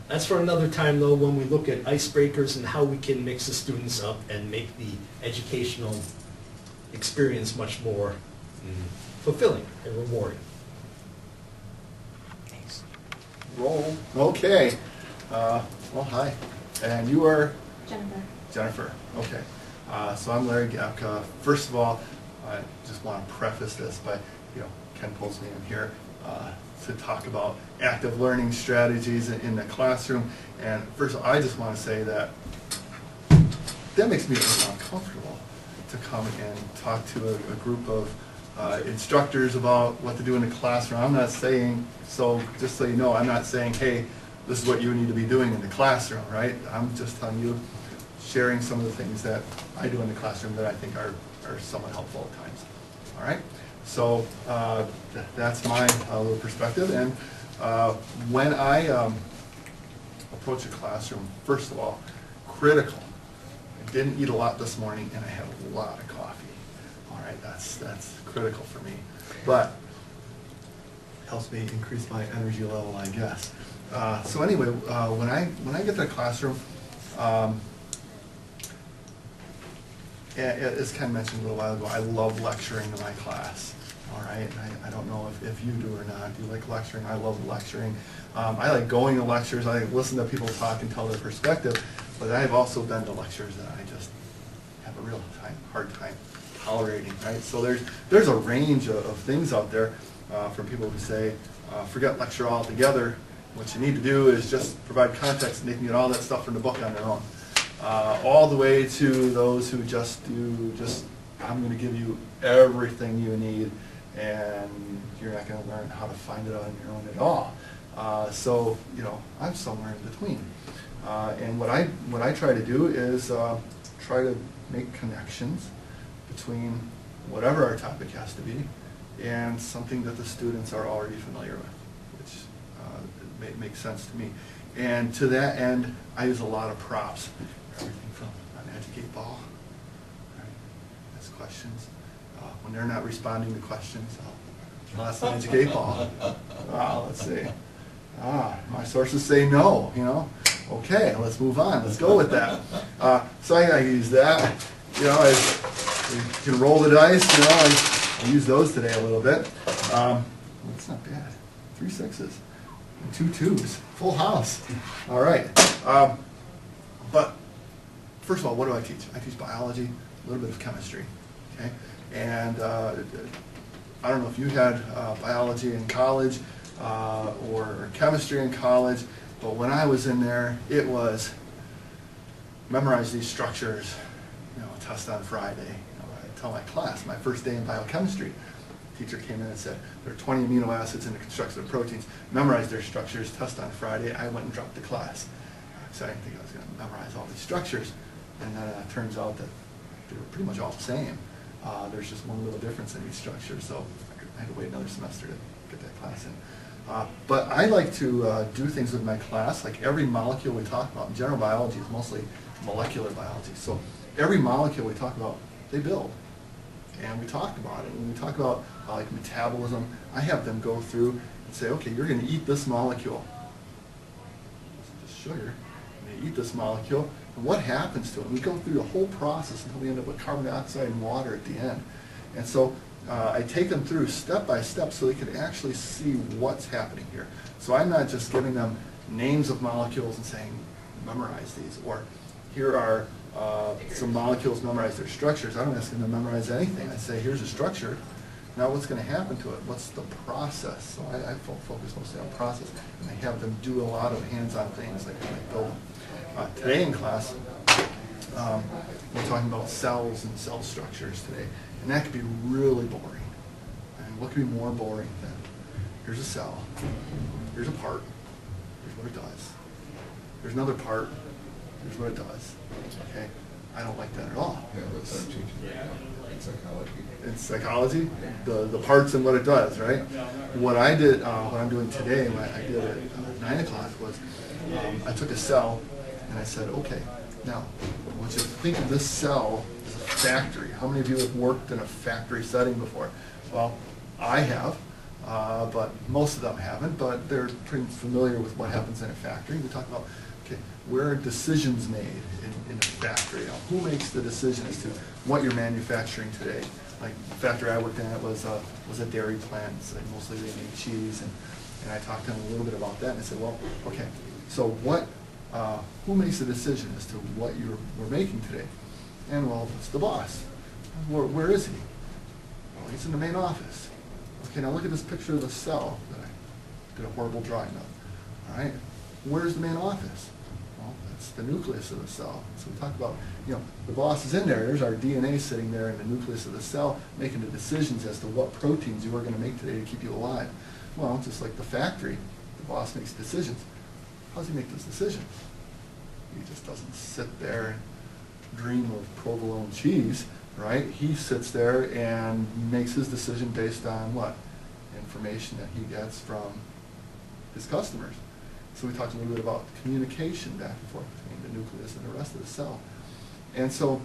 That's for another time, though, when we look at icebreakers and how we can mix the students up and make the educational experience much more fulfilling and rewarding. Thanks. Roll. Okay. Well, hi. And you are? Jennifer. Jennifer. Okay. So I'm Larry Gabka. First of all, I just want to preface this by, Ken pulls me in here to talk about active learning strategies in the classroom. And first of all, I just want to say that makes me feel uncomfortable to come and talk to a group of instructors about what to do in the classroom. I'm not saying, so just so you know, I'm not saying, hey, this is what you need to be doing in the classroom, right? I'm just telling you, sharing some of the things that I do in the classroom that I think are somewhat helpful at times. All right? So that's my little perspective. And when I approach a classroom, first of all, critical. I didn't eat a lot this morning, and I had a lot of coffee. All right, that's critical for me. But helps me increase my energy level, I guess. So anyway, when I get to the classroom, as Ken mentioned a little while ago, I love lecturing to my class. All right, I don't know if you do or not. Do you like lecturing? I love lecturing. I like going to lectures. I like listen to people talk and tell their perspective. But I've also been to lectures that I just have a real hard time tolerating. Right. So there's a range of things out there from people who say, forget lecture altogether. What you need to do is just provide context and they can get all that stuff from the book on their own. All the way to those who just I'm going to give you everything you need, and you're not going to learn how to find it on your own at all. So, I'm somewhere in between. And what I try to do is try to make connections between whatever our topic has to be and something that the students are already familiar with, which makes sense to me. And to that end, I use a lot of props. Everything from an educate ball, right? Ask questions. When they're not responding to questions, I'll ask an educate ball. Let's see. My sources say no, Okay, let's move on. Let's go with that. So I use that. You can roll the dice, I use those today a little bit. That's not bad. 3 6s. 2 2s, full house. All right. But first of all, what do I teach? I teach biology, a little bit of chemistry. Okay, and I don't know if you had biology in college or chemistry in college, but when I was in there, it was memorize these structures. Test on Friday. I tell my class, my first day in biochemistry. Teacher came in and said, there are 20 amino acids in the construction of proteins. Memorize their structures, test on Friday. I went and dropped the class. So I didn't think I was going to memorize all these structures. And then it turns out that they were pretty much all the same. There's just one little difference in each structure. So I had to wait another semester to get that class in. But I like to do things with my class, like every molecule we talk about. In general biology is mostly molecular biology. So every molecule we talk about, they build. And we talk about it. When we talk about like metabolism, I have them go through and say, okay, you're going to eat this molecule. It's just sugar. And they eat this molecule, and what happens to it? We go through the whole process until we end up with carbon dioxide and water at the end. And so I take them through step by step so they can actually see what's happening here. So I'm not just giving them names of molecules and saying, memorize these, or here are some molecules, memorize their structures. I don't ask them to memorize anything. I say, here's a structure. Now what's going to happen to it? What's the process? So I focus mostly on process, and I have them do a lot of hands-on things like build them. Today in class, we're talking about cells and cell structures today, and that could be really boring. And what could be more boring than here's a cell, here's a part, here's what it does. Here's another part, here's what it does. Okay, I don't like that at all. Yeah, that's our teaching right now in psychology. In psychology, the parts and what it does, right? What I did, what I'm doing today, what I did at 9 o'clock was I took a cell and I said, okay, now I want you to think of this cell as a factory. How many of you have worked in a factory setting before? Well, I have, but most of them haven't, but they're pretty familiar with what happens in a factory. We talk about, okay, where are decisions made in a factory? Now, who makes the decision as to what you're manufacturing today? Like the factory I worked in, it was a dairy plant, so mostly they made cheese, and I talked to them a little bit about that, and I said, well, okay, so who makes the decision as to what we're making today? And well, it's the boss. Where is he? Well, he's in the main office. Okay, now look at this picture of the cell that I did a horrible drawing of. All right, where's the main office? Well, that's the nucleus of the cell. So we talk about, the boss is in there. There's our DNA sitting there in the nucleus of the cell, making the decisions as to what proteins you are going to make today to keep you alive. Well, just like the factory, the boss makes decisions. How does he make those decisions? He just doesn't sit there and dream of provolone cheese, right? He sits there and makes his decision based on what? Information that he gets from his customers. So we talked a little bit about communication back and forth between the nucleus and the rest of the cell. And so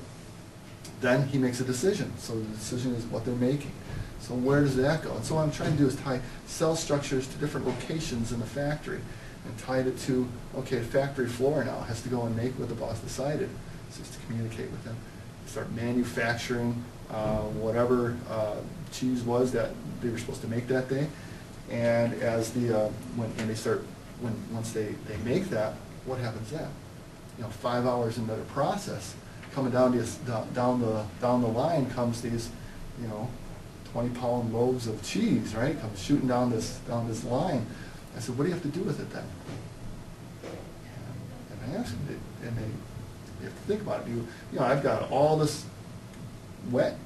then he makes a decision. So the decision is what they're making. So where does that go? And so what I'm trying to do is tie cell structures to different locations in the factory and tied it to, okay, factory floor now has to go and make what the boss decided. So it's to communicate with them. start manufacturing whatever cheese was that they were supposed to make that day. And as the once they make that, what happens then? 5 hours into the process, coming down the line comes these 20-pound loaves of cheese, right? Comes shooting down this line. I said, what do you have to do with it then? And I asked them, and they have to think about it. I've got all this wet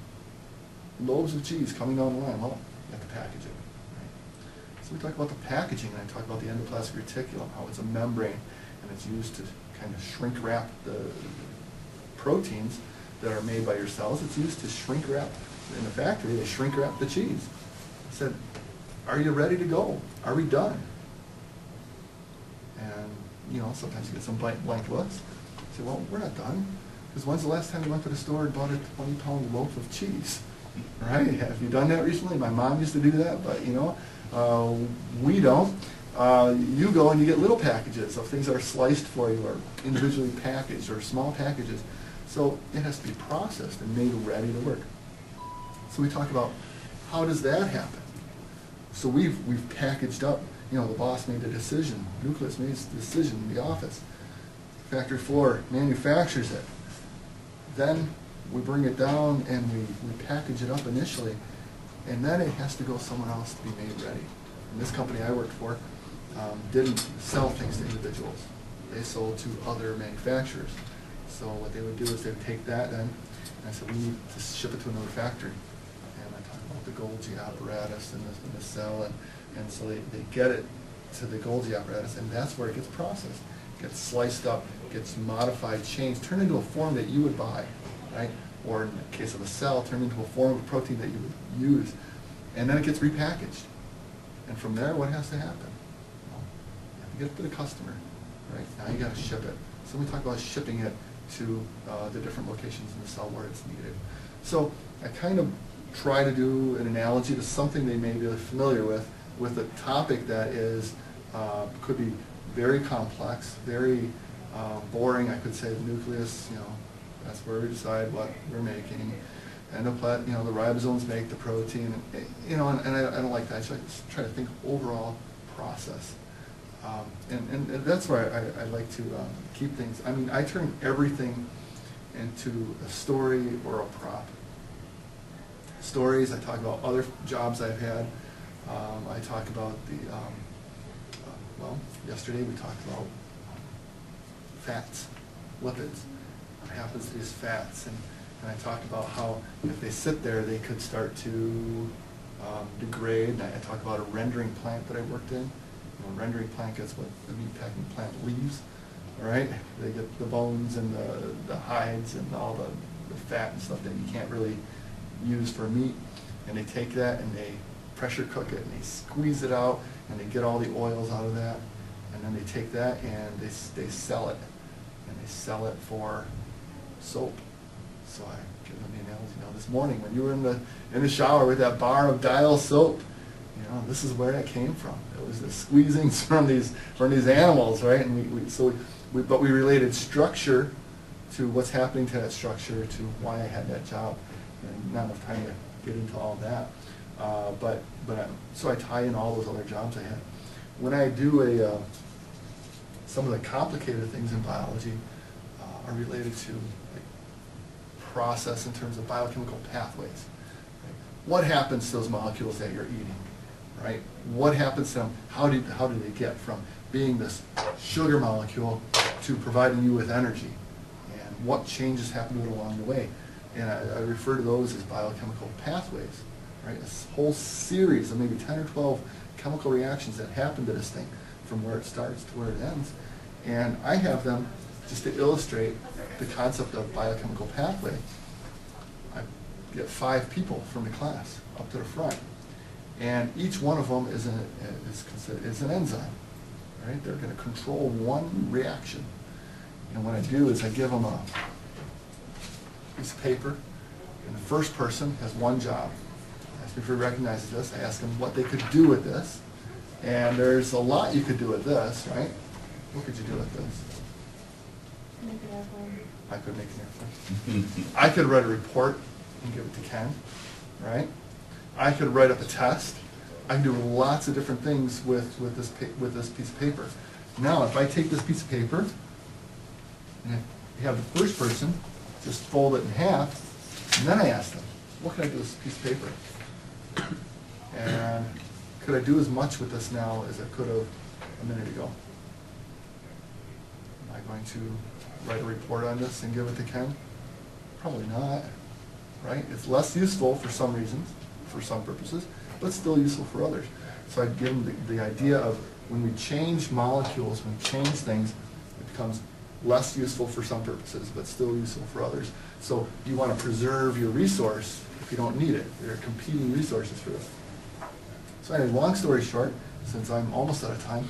loaves of cheese coming down the line. Well, you have to package it. Right? So we talk about the packaging, and I talk about the endoplasmic reticulum, how it's a membrane, and it's used to kind of shrink wrap the proteins that are made by your cells. It's used to shrink wrap in the factory. They shrink wrap the cheese. I said, are you ready to go? Are we done? And sometimes you get some blank looks. I say, well, we're not done. Because when's the last time you went to the store and bought a 20-pound loaf of cheese? Right? Have you done that recently? My mom used to do that, but we don't. You go and you get little packages of things that are sliced for you or individually packaged or small packages. So it has to be processed and made ready to work. So we talk about how does that happen? So we've packaged up, the boss made a decision, Nucleus made a decision in the office. Factory floor manufactures it. Then we bring it down and we package it up initially, and then it has to go somewhere else to be made ready. And this company I worked for didn't sell things to individuals. They sold to other manufacturers. So what they would do is they would take that then, and I said, we need to ship it to another factory. And I talked about the Golgi apparatus and the cell, and so they get it to the Golgi apparatus, and that's where it gets processed. It gets sliced up, gets modified, changed, turned into a form that you would buy, right? Or in the case of a cell, turned into a form of protein that you would use. And then it gets repackaged. And from there, what has to happen? Well, you have to get it to the customer, right? Now you got to ship it. So we talk about shipping it to the different locations in the cell where it's needed. So I kind of try to do an analogy to something they may be familiar with a topic that is could be very complex, very boring. I could say the nucleus, that's where we decide what we're making. And the ribosomes make the protein, and I don't like that. I try to think overall process. And that's where I like to keep things. I mean, I turn everything into a story or a prop. Stories, I talk about other jobs I've had. I talk about yesterday we talked about fats, lipids, what happens to these fats. And I talked about how if they sit there, they could start to degrade. And I talk about a rendering plant that I worked in. A rendering plant gets what the meat packing plant leaves, all right? They get the bones and the hides and all the fat and stuff that you can't really use for meat. And they take that and they pressure cook it and they squeeze it out and they get all the oils out of that. And then they take that and they sell it. And they sell it for soap. So I give them the analogy. This morning when you were in the shower with that bar of Dial soap, this is where it came from. It was the squeezings from these animals, right? And but we related structure to what's happening to that structure to why I had that job, and not enough time to get into all that. So I tie in all those other jobs I had. When I do some of the complicated things in biology are related to process in terms of biochemical pathways. Right? What happens to those molecules that you're eating? Right? What happens to them? How do they get from being this sugar molecule to providing you with energy? And what changes happen to it along the way? And I refer to those as biochemical pathways. Right? A whole series of maybe 10 or 12 chemical reactions that happen to this thing from where it starts to where it ends. And I have them just to illustrate the concept of biochemical pathway. I get 5 people from the class up to the front. And each one of them is an enzyme, right? They're going to control one reaction. And what I do is I give them a piece of paper, and the first person has one job. I ask me if he recognizes this. I ask them what they could do with this. And there's a lot you could do with this, right? What could you do with this? Make an airplane. I could make an airplane. I could write a report and give it to Ken, right? I could write up a test. I can do lots of different things with this piece of paper. Now, if I take this piece of paper and you have the first person just fold it in half, and then I ask them, what can I do with this piece of paper? And could I do as much with this now as I could have a minute ago? Am I going to write a report on this and give it to Ken? Probably not, right? It's less useful for some reasons, for some purposes, but still useful for others. So I'd give them the idea of when we change molecules, when we change things, it becomes less useful for some purposes, but still useful for others. So you want to preserve your resource if you don't need it. There are competing resources for this. So anyway, long story short, since I'm almost out of time,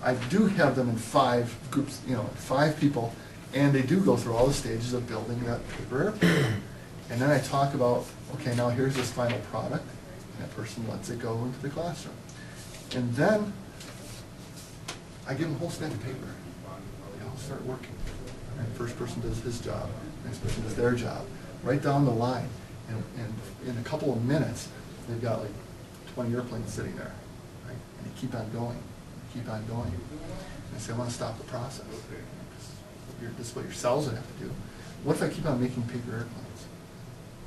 I do have them in 5 groups, 5 people, and they do go through all the stages of building that paper airplane. And then I talk about, okay, now here's this final product, and that person lets it go into the classroom. And then I give them a whole stack of paper. They all start working. And the first person does his job, the next person does their job, right down the line. And in a couple of minutes, they've got like 20 airplanes sitting there, right? And they keep on going, keep on going. And I say, I want to stop the process. This is what your cells would have to do. What if I keep on making paper airplanes?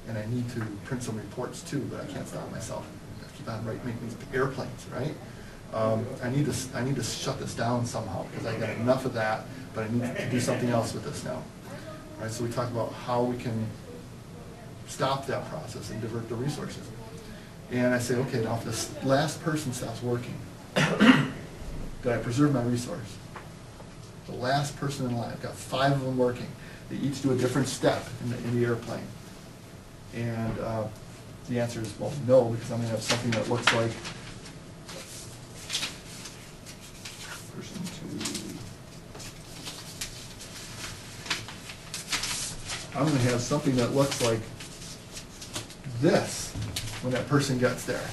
And I need to print some reports too, but I can't stop myself. I keep on making these airplanes, right? I need to shut this down somehow because I got enough of that, but I need to do something else with this now. All right, so we talk about how we can stop that process and divert the resources. And I say, okay, now if this last person stops working, did I preserve my resource? The last person in line, I've got 5 of them working. They each do a different step in the airplane. And the answer is, well, no, because I'm going to have something that looks like person 2. I'm going to have something that looks like this when that person gets there,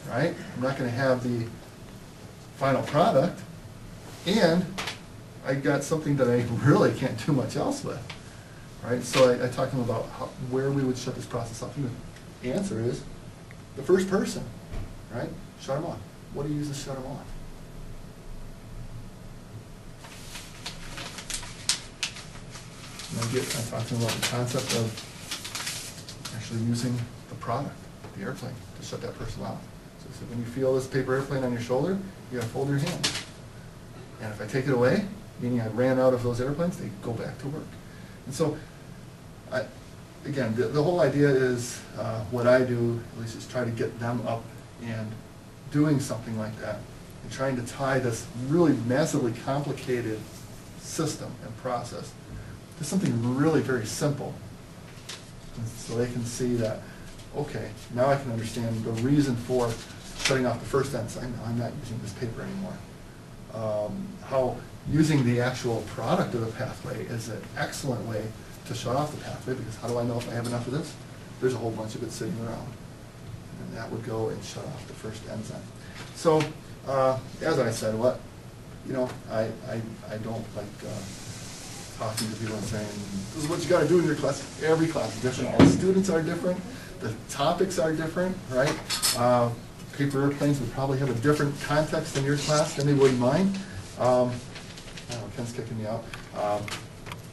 right? I'm not going to have the final product, and I got something that I really can't do much else with, right? So I talk to them about where we would shut this process off. And the answer is the first person, right? Shut them off. What do you use to shut them off? And I talk to them about the concept of actually using the product, the airplane, to shut that person off. So I said, when you feel this paper airplane on your shoulder, you gotta fold your hand. And if I take it away, meaning I ran out of those airplanes, they go back to work. And so, again, the whole idea is, what I do, at least, is try to get them up and doing something like that, and trying to tie this really massively complicated system and process to something really very simple. And so they can see that, okay, now I can understand the reason for shutting off the first ensign. Now I'm not using this paper anymore. How using the actual product of the pathway is an excellent way to shut off the pathway, because how do I know if I have enough of this? There's a whole bunch of it sitting around. And that would go and shut off the first enzyme. So, as I said, I don't like talking to people and saying, this is what you got to do in your class. Every class is different. All students are different. The topics are different, right? Paper airplanes would probably have a different context in your class than they would in mine. I don't know, Ken's kicking me out.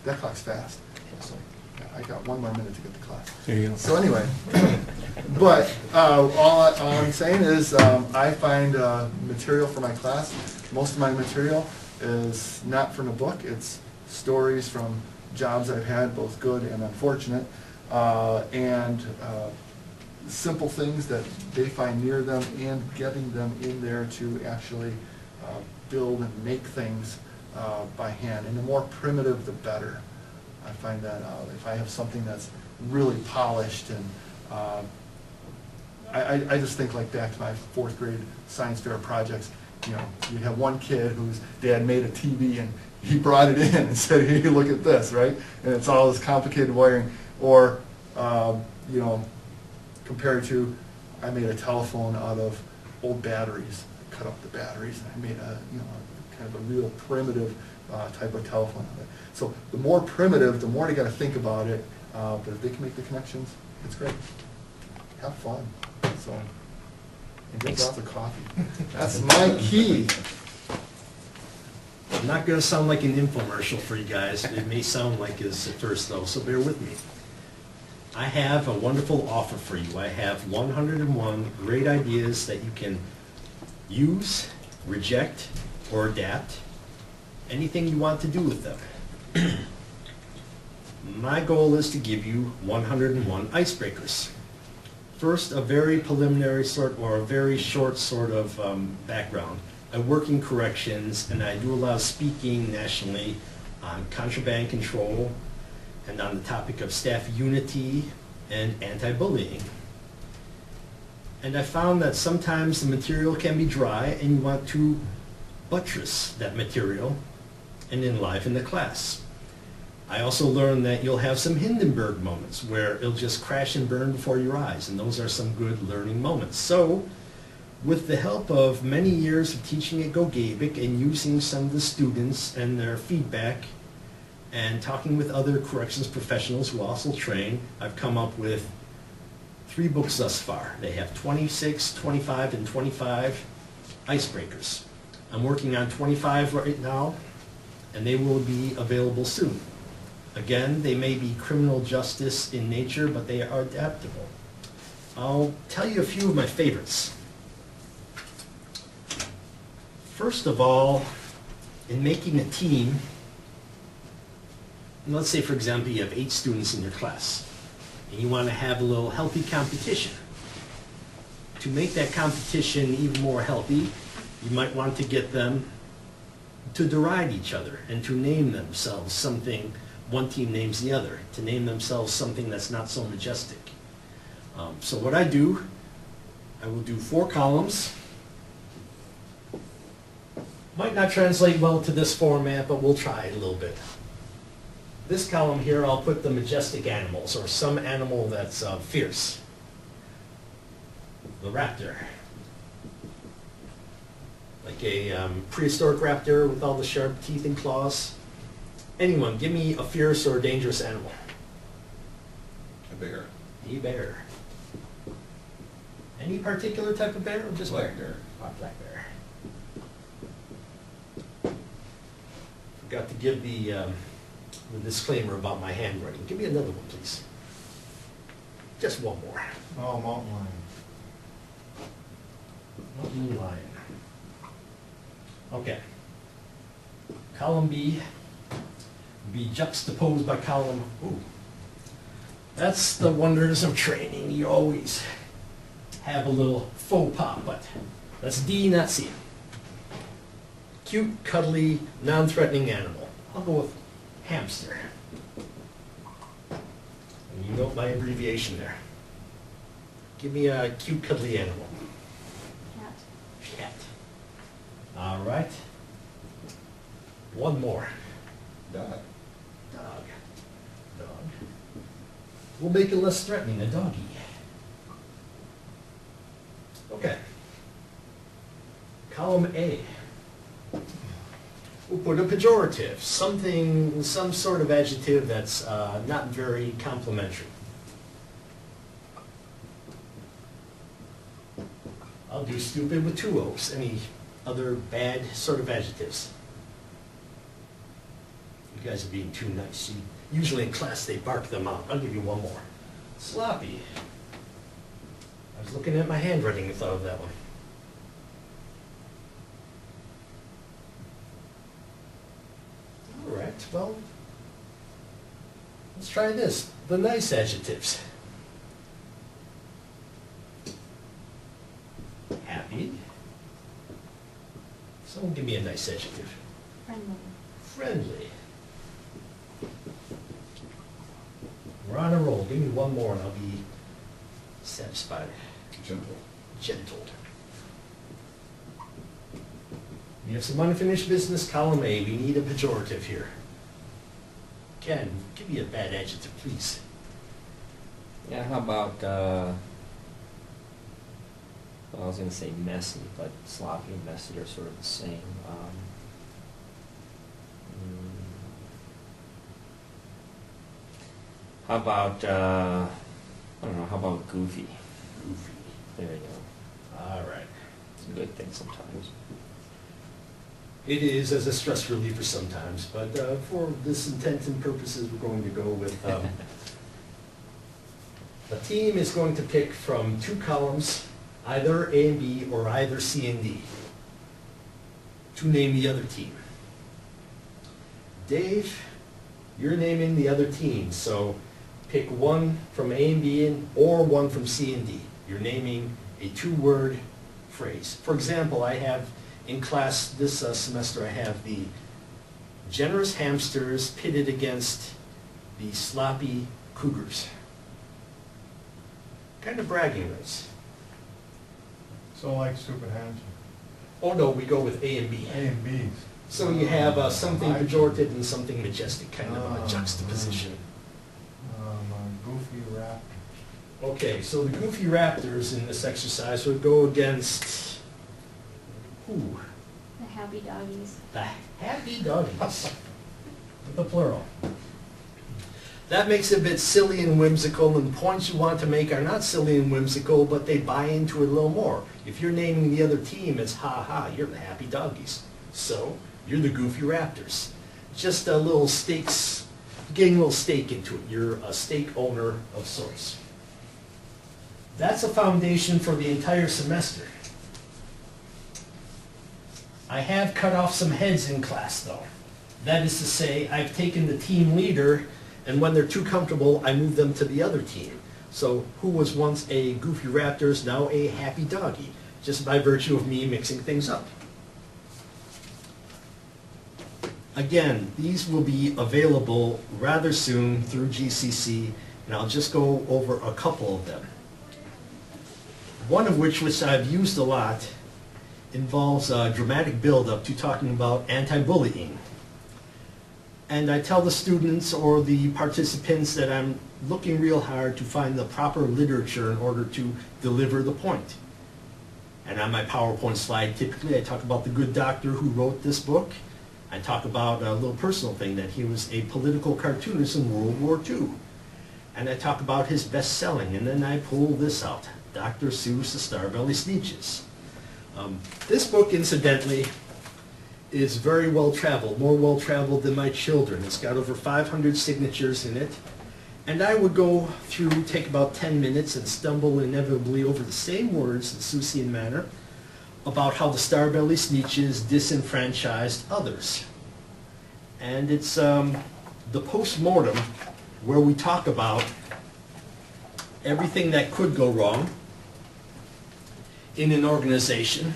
That clock's fast. So I got 1 more minute to get to class. There you go. So anyway, but all I'm saying is I find material for my class. Most of my material is not from a book. It's stories from jobs I've had, both good and unfortunate, and simple things that they find near them, and getting them in there to actually build and make things by hand. And the more primitive, the better. I find that if I have something that's really polished, and I just think like back to my 4th grade science fair projects. You have one kid whose dad made a TV, and he brought it in and said, hey, look at this, right? And it's all this complicated wiring. Or, compared to, I made a telephone out of old batteries. I cut up the batteries, and I made a kind of a real primitive type of telephone of it. So the more primitive, the more they got to think about it. But if they can make the connections, it's great. Have fun. So, and drink lots of coffee. That's my key. I'm not going to sound like an infomercial for you guys. It may sound like this at first, though, so bear with me. I have a wonderful offer for you. I have 101 great ideas that you can use, reject, or adapt. Anything you want to do with them. My goal is to give you 101 icebreakers. First, a very preliminary sort, or a very short sort of background. I work in corrections, and I do a lot of speaking nationally on contraband control and on the topic of staff unity and anti-bullying. And I found that sometimes the material can be dry, and you want to buttress that material and enliven the class. I also learned that you'll have some Hindenburg moments where it'll just crash and burn before your eyes, and those are some good learning moments. So, with the help of many years of teaching at Gabka and using some of the students and their feedback and talking with other corrections professionals who also train, I've come up with 3 books thus far. They have 26, 25, and 25 icebreakers. I'm working on 25 right now, and they will be available soon. Again, they may be criminal justice in nature, but they are adaptable. I'll tell you a few of my favorites. First of all, in making a team, and let's say, for example, you have 8 students in your class, and you want to have a little healthy competition. To make that competition even more healthy, you might want to get them to deride each other and to name themselves something one team names the other, to name themselves something that's not so majestic. So what I do, I will do 4 columns. Might not translate well to this format, but we'll try it a little bit. This column here, I'll put the majestic animals, or some animal that's fierce. The raptor. Like a prehistoric raptor with all the sharp teeth and claws. Anyone, give me a fierce or dangerous animal. A bear. A bear. Any particular type of bear, or just Black bear. Black bear. Forgot to give the disclaimer about my handwriting. Give me another one, please. Just one more. Oh, mountain lion. Mountain lion. Okay. Column B be juxtaposed by column. Ooh. That's the wonders of training. You always have a little faux pas, but that's D, not C. Cute, cuddly, non-threatening animal. I'll go with hamster. And you note my abbreviation there. Give me a cute, cuddly animal. Cat. Cat. All right. One more. Dog. Dog. Dog. We'll make it less threatening, a doggy. Okay. Column A. We'll put a pejorative, some sort of adjective that's not very complimentary. I'll do stupid with 2 O's. Any other bad sort of adjectives? You guys are being too nice. See, usually in class they bark them out. I'll give you one more. Sloppy. I was looking at my handwriting and thought of that one. All right, well, let's try this. The nice adjectives. Happy. Someone give me a nice adjective. Friendly. Friendly. We're on a roll. Give me one more and I'll be satisfied. Gentle. Gentle. We have some unfinished business, column A. We need a pejorative here. Ken, give me a bad adjective, please. Yeah, how about, well, I was going to say messy, but sloppy and messy are sort of the same. How about, I don't know, how about goofy? Goofy. There you go. All right. It's a good thing sometimes. It is as a stress reliever sometimes, but for this intent and purposes, we're going to go with, the team is going to pick from 2 columns, either A and B or either C and D, to name the other team. Dave, you're naming the other team, so pick one from A and B or one from C and D. You're naming a 2-word phrase. For example, I have in class this semester, I have the generous hamsters pitted against the sloppy cougars. Kind of bragging rights. So like stupid hands. Oh no, we go with A and B. A and B's. So you have something pejorative and something majestic, kind of a juxtaposition. Goofy rap. Okay, so the Goofy Raptors in this exercise would go against who? The happy doggies. The Happy Doggies. The plural. That makes it a bit silly and whimsical, and the points you want to make are not silly and whimsical, but they buy into it a little more. If you're naming the other team, it's ha-ha, you're the Happy Doggies. So, you're the Goofy Raptors. Just a little stakes, getting a little stake into it. You're a stake owner of sorts. That's a foundation for the entire semester. I have cut off some heads in class, though. That is to say, I've taken the team leader, and when they're too comfortable, I move them to the other team. So who was once a Goofy Raptor is now a Happy Doggy, just by virtue of me mixing things up. Again, these will be available rather soon through GCC, and I'll just go over a couple of them. One of which I've used a lot, involves a dramatic build-up to talking about anti-bullying. And I tell the students or the participants that I'm looking real hard to find the proper literature in order to deliver the point. And on my PowerPoint slide, typically I talk about the good doctor who wrote this book. I talk about a little personal thing, that he was a political cartoonist in World War II. And I talk about his best-selling, and then I pull this out, Dr. Seuss, The Starbelly Sneetches. This book, incidentally, is very well-traveled, more well-traveled than my children. It's got over 500 signatures in it. And I would go through, take about 10 minutes, and stumble inevitably over the same words in Seussian manner about how the Starbelly Sneetches disenfranchised others. And it's the post-mortem where we talk about everything that could go wrong in an organization,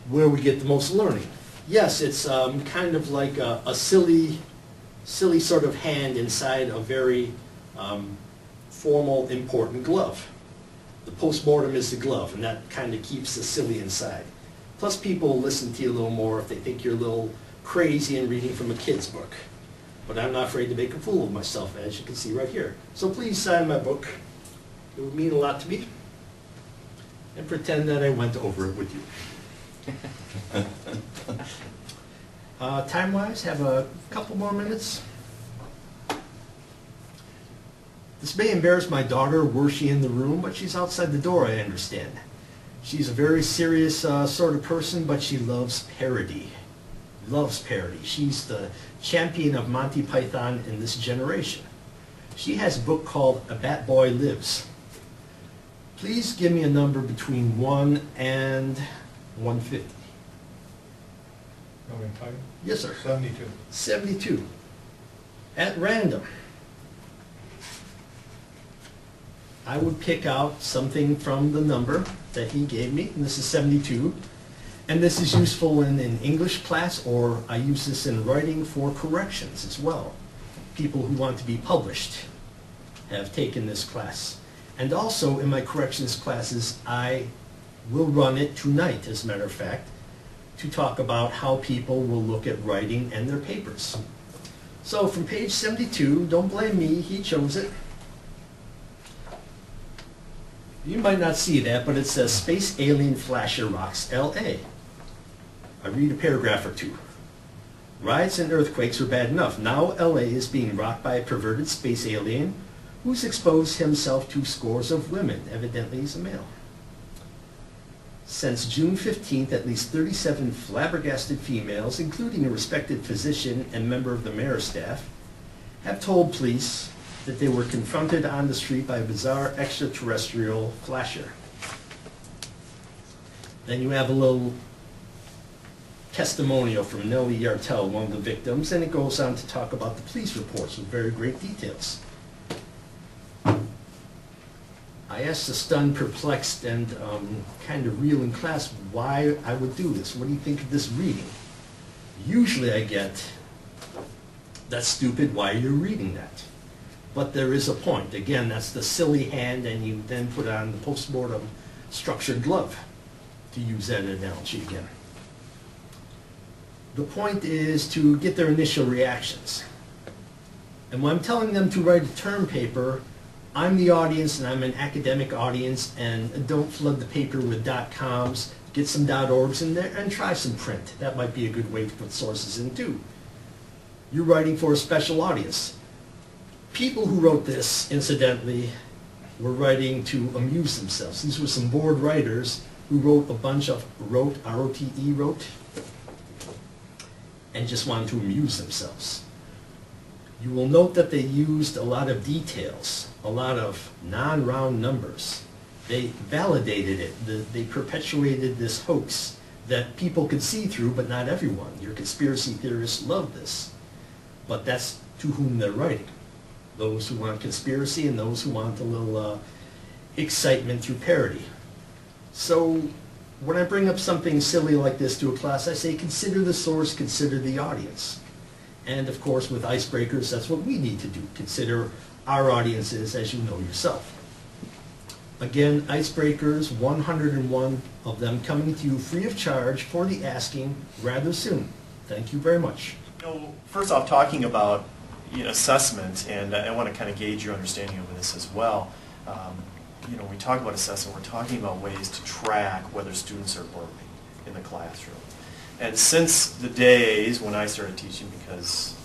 where we get the most learning. Yes, it's kind of like a silly sort of hand inside a very formal, important glove. The post-mortem is the glove, and that kind of keeps the silly inside. Plus, people will listen to you a little more if they think you're a little crazy and reading from a kid's book. But I'm not afraid to make a fool of myself, as you can see right here. So please sign my book. It would mean a lot to me. And pretend that I went over it with you. Time-wise, have a couple more minutes. This may embarrass my daughter were she in the room, but she's outside the door, I understand. She's a very serious sort of person, but she loves parody. Loves parody. She's the champion of Monty Python in this generation. She has a book called A Bat Boy Lives. Please give me a number between 1 and 150. You want me to tell you? Yes, sir. 72. 72. At random, I would pick out something from the number that he gave me, and this is 72. And this is useful in an English class, or I use this in writing for corrections as well. People who want to be published have taken this class. And also in my corrections classes, I will run it tonight, as a matter of fact, to talk about how people will look at writing and their papers. So from page 72, don't blame me, he chose it. You might not see that, but it says Space Alien Flasher Rocks L.A. I read a paragraph or two. Riots and earthquakes were bad enough. Now LA is being rocked by a perverted space alien who's exposed himself to scores of women. Evidently he's a male. Since June 15th, at least 37 flabbergasted females, including a respected physician and member of the mayor's staff, have told police that they were confronted on the street by a bizarre extraterrestrial flasher. Then you have a little testimonial from Nellie Yartel, one of the victims, and it goes on to talk about the police reports with very great details. I asked the stunned, perplexed, and kind of reeling class why I would do this. What do you think of this reading? Usually I get, that's stupid, why are you reading that? But there is a point. Again, that's the silly hand, and you then put on the postmortem structured glove, to use that analogy again. The point is to get their initial reactions. And when I'm telling them to write a term paper, I'm the audience, and I'm an academic audience, and don't flood the paper with .coms, get some .orgs in there, and try some print. That might be a good way to put sources in too. You're writing for a special audience. People who wrote this, incidentally, were writing to amuse themselves. These were some bored writers who wrote a bunch of R-O-T-E, wrote, and just wanted to amuse themselves. You will note that they used a lot of details, a lot of non-round numbers. They validated it. They perpetuated this hoax that people could see through, but not everyone. Your conspiracy theorists love this. But that's to whom they're writing. Those who want conspiracy and those who want a little excitement through parody. So when I bring up something silly like this to a class, I say consider the source, consider the audience. And of course with icebreakers, that's what we need to do. Consider our audiences as you know yourself. Again, icebreakers, 101 of them coming to you free of charge for the asking rather soon. Thank you very much. First off, talking about assessment, and I want to kind of gauge your understanding of this as well. When we talk about assessment, we're talking about ways to track whether students are learning in the classroom. And since the days when I started teaching, because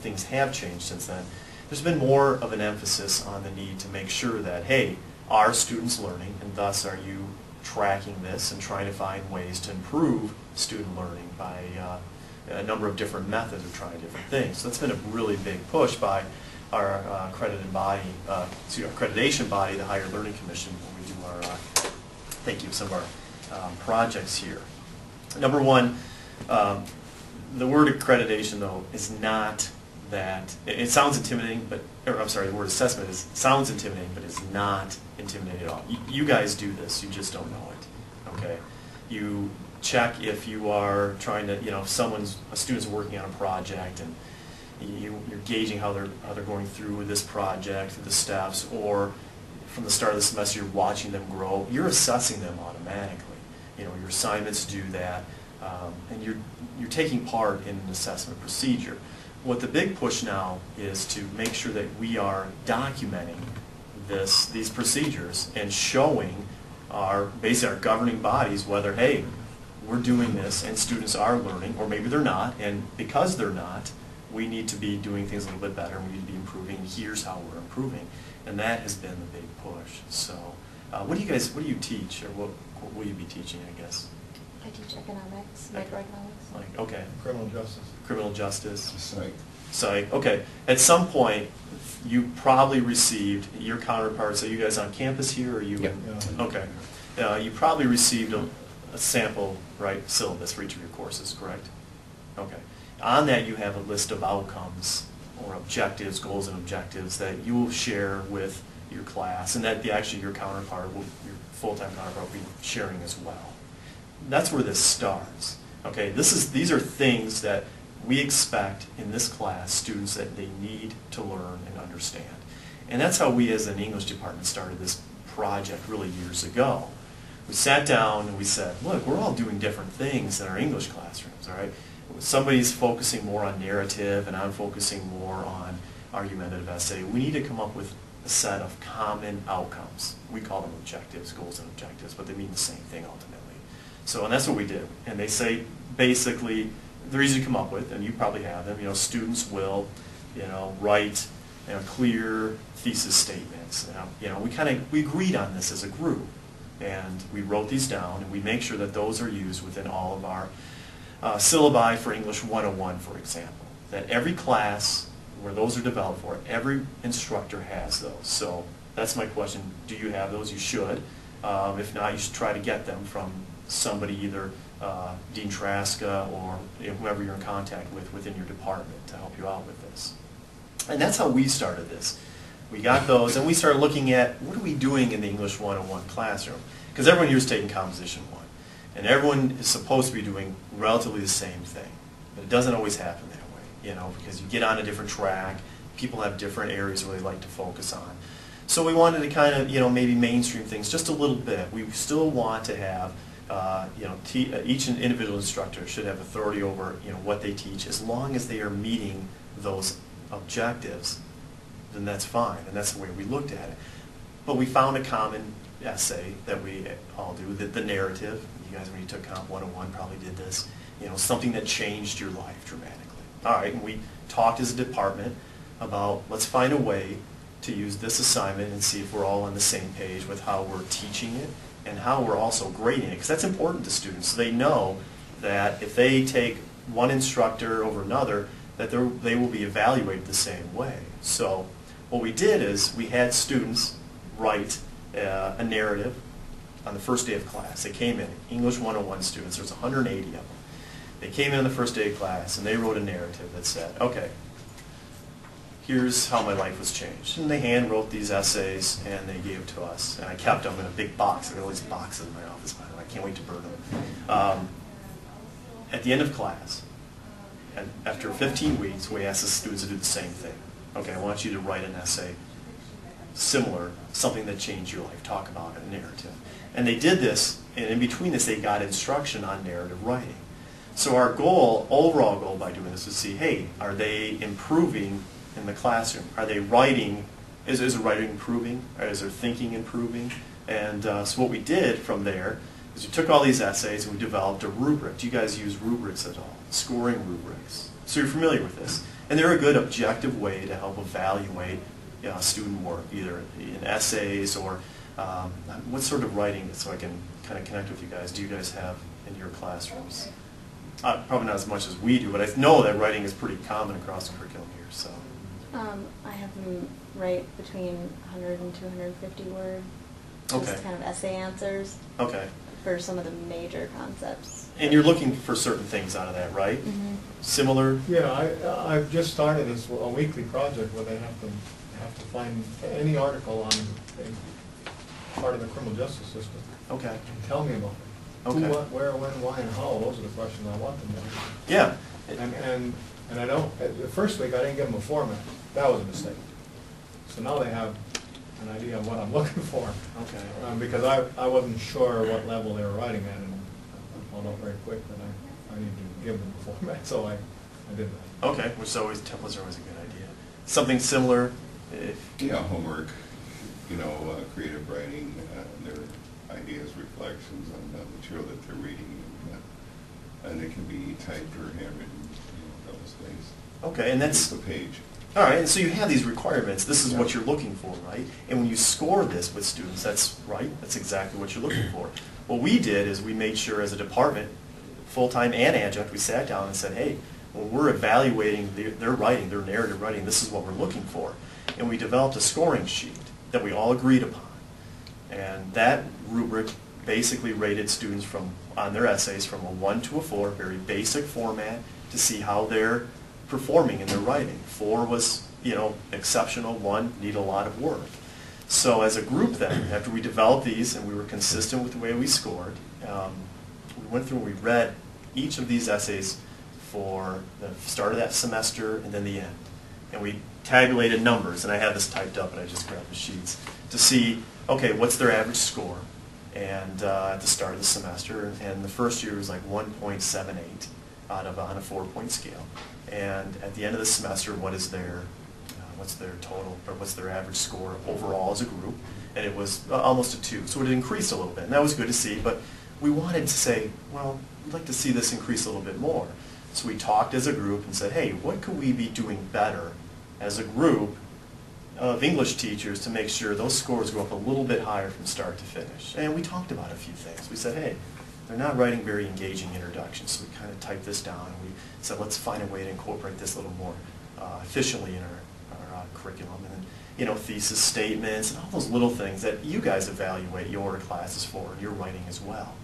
things have changed since then, there's been more of an emphasis on the need to make sure that, hey, are students learning, and thus are you tracking this and trying to find ways to improve student learning by a number of different methods of trying different things. So that's been a really big push by our accredited body, accreditation body, the Higher Learning Commission, when we do our, some of our projects here. Number one, the word accreditation, though, is not that, it sounds intimidating, but, or I'm sorry, the word assessment sounds intimidating, but it's not intimidating at all. You guys do this, you just don't know it, okay? You check if you are trying to, if a student's working on a project and you're gauging how they're going through this project, through the steps, or from the start of the semester you're watching them grow, you're assessing them automatically. Your assignments do that, and you're taking part in an assessment procedure. What the big push now is to make sure that we are documenting these procedures and showing basically our governing bodies whether, hey, we're doing this and students are learning, or maybe they're not, and because they're not, we need to be doing things a little bit better, and we need to be improving, and here's how we're improving. And that has been the big push. So what do you teach, or what will you be teaching, I guess? I teach economics, microeconomics. Okay. Criminal justice. Criminal justice. Psych. Psych. Okay. At some point, you probably received your counterparts. Are you guys on campus here, or are you? Yep. Yeah. Okay. You probably received a sample, syllabus for each of your courses, correct? Okay. On that, you have a list of outcomes or objectives, goals and objectives that you will share with your class, and that actually your counterpart, your full-time counterpart, will be sharing as well. That's where this starts. Okay, these are things that we expect in this class, students that they need to learn and understand. And that's how we as an English department started this project really years ago. We sat down and we said, look, we're all doing different things in our English classrooms, all right? Somebody's focusing more on narrative and I'm focusing more on argumentative essay. We need to come up with a set of common outcomes. We call them objectives, goals and objectives, but they mean the same thing ultimately. So, and that's what we did. And they say basically they're easy to come up with, and you probably have them. Students will, write, clear thesis statements. We agreed on this as a group, and we wrote these down, and we make sure that those are used within all of our syllabi for English 101, for example. That every class where those are developed for, every instructor has those. So that's my question. Do you have those? You should. If not, you should try to get them from somebody, either Dean Traska or whoever you're in contact with within your department to help you out with this. And that's how we started this. We got those, and we started looking at what are we doing in the English 101 classroom. Because everyone here is taking Composition 1. And everyone is supposed to be doing relatively the same thing. But it doesn't always happen that way, because you get on a different track, people have different areas where they like to focus on. So we wanted to kind of, maybe mainstream things just a little bit. We still want to have, each individual instructor should have authority over, what they teach, as long as they are meeting those objectives, then that's fine, and that's the way we looked at it. But we found a common essay that we all do, the narrative. You guys, when you took Comp 101, probably did this. Something that changed your life dramatically. All right, and we talked as a department about, let's find a way to use this assignment and see if we're all on the same page with how we're teaching it and how we're also grading it, because that's important to students. So they know that if they take one instructor over another, that they will be evaluated the same way. So what we did is we had students write a narrative on the first day of class. They came in, English 101 students, there's 180 of them. They came in on the first day of class and they wrote a narrative that said, okay, here's how my life was changed. And they hand wrote these essays and they gave it to us. And I kept them in a big box. I got all these boxes in my office, by the way. I can't wait to burn them. At the end of class, and after 15 weeks, we asked the students to do the same thing. Okay, I want you to write an essay similar, something that changed your life. Talk about a narrative. And they did this, and in between this, they got instruction on narrative writing. So our goal, overall goal by doing this is to see, hey, are they improving in the classroom? Are they writing, is the writing improving? Or is their thinking improving? And so what we did from there is we took all these essays and we developed a rubric. Do you guys use rubrics at all? Scoring rubrics. So you're familiar with this. And they're a good objective way to help evaluate student work, either in essays or what sort of writing, so I can kind of connect with you guys, do you guys have in your classrooms? Probably not as much as we do, but I know that writing is pretty common across the curriculum here. So I have them write between 100 and 250 word, just okay. kind of essay answers. Okay. For some of the major concepts. And you're looking for certain things out of that, right? Mm-hmm. Similar? Yeah, I've just started this a weekly project where they have to find any article on a part of the criminal justice system. Okay. And tell me about it. Okay. Who, what, where, when, why, and how. Those are the questions I want them to answer. Yeah. And I don't, the first week I didn't give them a format. That was a mistake. So now they have an idea of what I'm looking for. Okay. Because I wasn't sure what level they were writing at, and I found out very quick that I needed to give them a format, so I did that. Okay, which templates are always a good idea. Something similar? Yeah, homework, creative writing, their ideas, reflections on the material that they're reading, and it can be typed or handwritten, double spaced. Okay, and that's the page. All right, and so you have these requirements. This is what you're looking for, right? And when you score this with students, that's right. That's exactly what you're looking for. What we did is we made sure as a department, full-time and adjunct, we sat down and said, hey, when we're evaluating their writing, their narrative writing, this is what we're looking for. And we developed a scoring sheet that we all agreed upon. And that rubric basically rated students on their essays from a 1 to a 4, very basic format, to see how they're performing in their writing. 4 was, exceptional. 1 need a lot of work. So as a group then, after we developed these and we were consistent with the way we scored, we went through and we read each of these essays for the start of that semester and then the end. And we tabulated numbers, and I have this typed up and I just grabbed the sheets, to see, okay, what's their average score? And at the start of the semester, and the first year was like 1.78 on a 4-point scale. And at the end of the semester, what's their total, or what's their average score overall as a group? And it was almost a 2, so it increased a little bit, and that was good to see. But we wanted to say, well, we'd like to see this increase a little bit more. So we talked as a group and said, hey, what could we be doing better as a group of English teachers to make sure those scores go up a little bit higher from start to finish? And we talked about a few things. We said, hey, they're not writing very engaging introductions, so we kind of typed this down, and we said, let's find a way to incorporate this a little more efficiently in our curriculum. And then, you know, thesis statements and all those little things that you guys evaluate your classes for and your writing as well.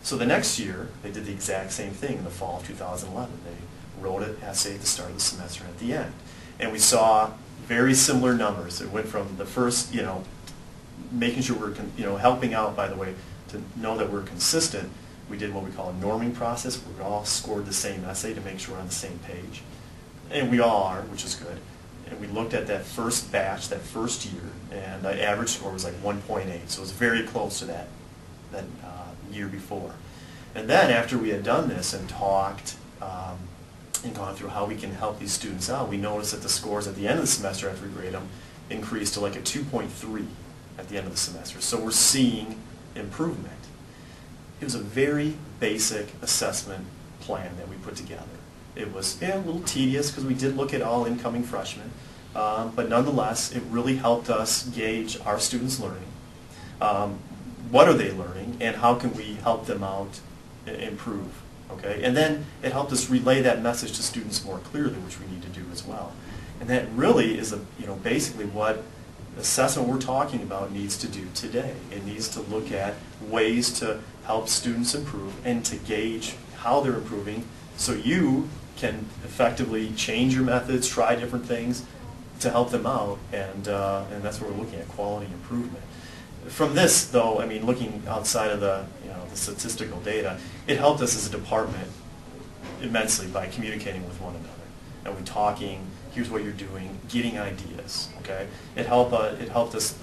So the next year, they did the exact same thing in the fall of 2011. They wrote an essay at the start of the semester and at the end. And we saw very similar numbers. It went from the first, you know, making sure we're, you know, helping out, by the way, to know that we're consistent. We did what we call a norming process. We all scored the same essay to make sure we're on the same page. And we all are, which is good. And we looked at that first batch, that first year, and the average score was like 1.8. So it was very close to that year before. And then after we had done this and talked and gone through how we can help these students out, we noticed that the scores at the end of the semester after we grade them increased to like a 2.3 at the end of the semester. So we're seeing improvement. It was a very basic assessment plan that we put together. It was a little tedious because we did look at all incoming freshmen, but nonetheless, it really helped us gauge our students' learning. What are they learning, and how can we help them out improve? Okay, and then it helped us relay that message to students more clearly, which we need to do as well. And that really is, basically what assessment we're talking about needs to do today. It needs to look at ways to help students improve and to gauge how they're improving, so you can effectively change your methods, try different things to help them out, and that's what we're looking at, quality improvement. From this, though, I mean, looking outside of the statistical data, it helped us as a department immensely by communicating with one another. And we talking, here's what you're doing, getting ideas. Okay, it helped us,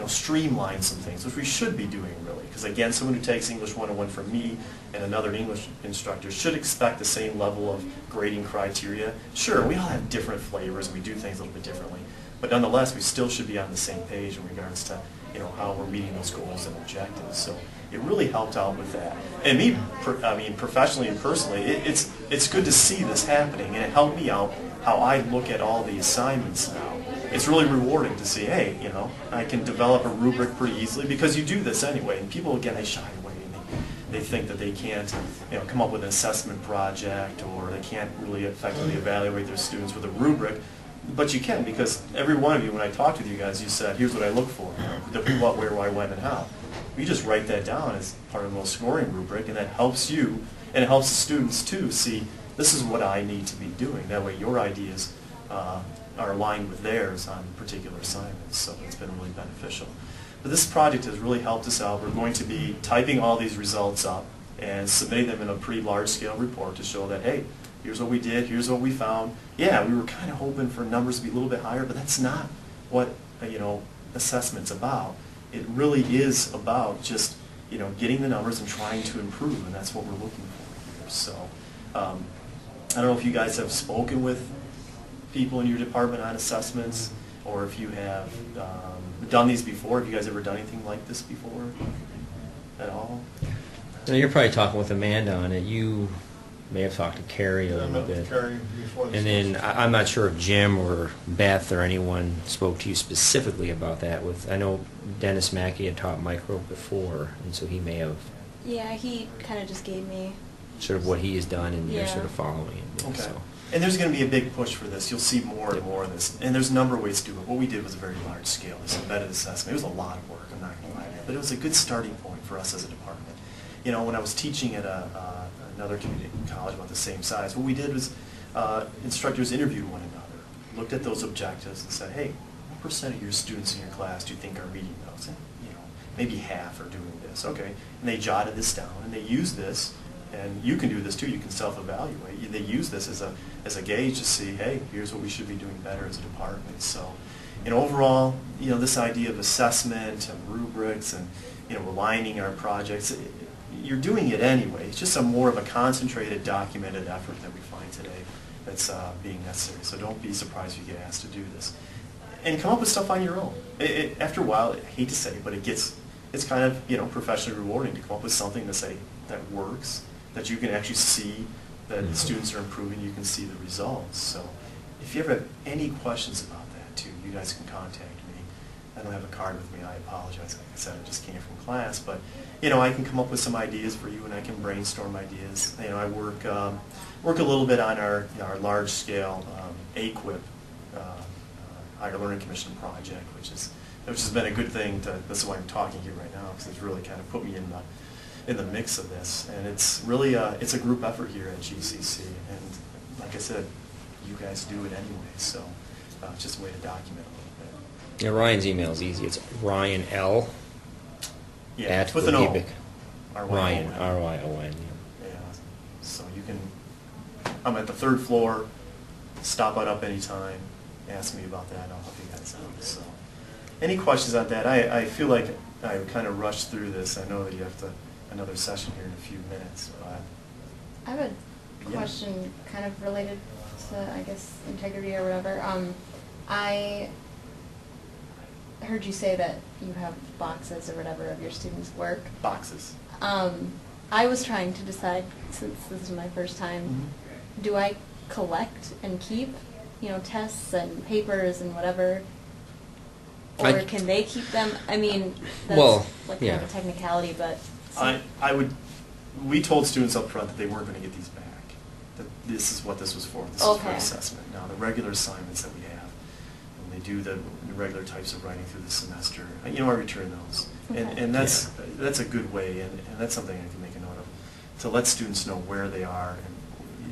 streamline some things, which we should be doing really. Because again, someone who takes English 101 from me and another English instructor should expect the same level of grading criteria. Sure, we all have different flavors and we do things a little bit differently, but nonetheless, we still should be on the same page in regards to how we're meeting those goals and objectives. So it really helped out with that. And me, professionally and personally, it's good to see this happening, and it helped me out how I look at all the assignments now. It's really rewarding to see, hey, I can develop a rubric pretty easily, because you do this anyway. And people, again, they shy away and they think that they can't, come up with an assessment project, or they can't really effectively evaluate their students with a rubric. But you can, because every one of you, when I talked with you guys, you said, here's what I look for, the who, what, where, why, when, and how. You just write that down as part of the scoring rubric, and that helps you, and it helps the students too see, this is what I need to be doing. That way your ideas are aligned with theirs on particular assignments, so it's been really beneficial. But this project has really helped us out. We're going to be typing all these results up and submitting them in a pretty large-scale report to show that, hey, here's what we did, here's what we found. Yeah, we were kind of hoping for numbers to be a little bit higher, but that's not what assessment's about. It really is about just getting the numbers and trying to improve, and that's what we're looking for here. So I don't know if you guys have spoken with people in your department on assessments, or if you have done these before. Have you guys ever done anything like this before at all? So you're probably talking with Amanda on it. You may have talked to Carrie a little bit. Carrie before the and then I'm not sure if Jim or Beth or anyone spoke to you specifically about that. I know Dennis Mackey had taught micro before, and so he may have Yeah, he kind of just gave me. sort of what he has done, and you're Yeah. sort of following it. Okay. So. And there's going to be a big push for this. You'll see more and more of this. And there's a number of ways to do it. What we did was a very large scale. This embedded assessment. It was a lot of work, I'm not going to lie to you. But it was a good starting point for us as a department. When I was teaching at another community college about the same size, what we did was instructors interviewed one another, looked at those objectives and said, hey, what percent of your students in your class do you think are meeting those? And, maybe half are doing this. Okay. And they jotted this down, and they used this. And you can do this too. You can self-evaluate. They use this as a gauge to see, hey, here's what we should be doing better as a department. So, overall, this idea of assessment and rubrics and aligning our projects, you're doing it anyway. It's just more of a concentrated, documented effort that we find today that's being necessary. So don't be surprised if you get asked to do this, and come up with stuff on your own. After a while, I hate to say it, but it's kind of professionally rewarding to come up with something that works, that you can actually see that students are improving, you can see the results. So if you ever have any questions about that too, you guys can contact me. I don't have a card with me, I apologize. Like I said, I just came from class, but I can come up with some ideas for you, and I can brainstorm ideas. I work a little bit on our large scale AQUIP, Higher Learning Commission project, which has been a good thing. That's why I'm talking here right now, because it's really kind of put me in the mix of this, and it's really it's a group effort here at GCC, and like I said, you guys do it anyway, so it's just a way to document a little bit. Yeah, Ryan's email is easy. It's Ryon L. Yeah, with an O. Ryan, R-Y-O-N. R-Y-O-N. Yeah, so you can, I'm at the 3rd floor, stop on up anytime, ask me about that, I'll help you guys out. So, any questions on that? I feel like I kind of rushed through this. I know that you have another session here in a few minutes, but. I have a question kind of related to, I guess, integrity or whatever. I heard you say that you have boxes or whatever of your students' work. Boxes. I was trying to decide, since this is my first time, Mm-hmm. do I collect and keep, tests and papers and whatever? Or can they keep them? I mean, that's kind of a technicality, but... We told students up front that they weren't going to get these back. That this is what this was for. This is for assessment. Now, the regular assignments that we have, when they do the regular types of writing through the semester, I return those. Okay. And that's a good way, and that's something I can make a note of, to let students know where they are and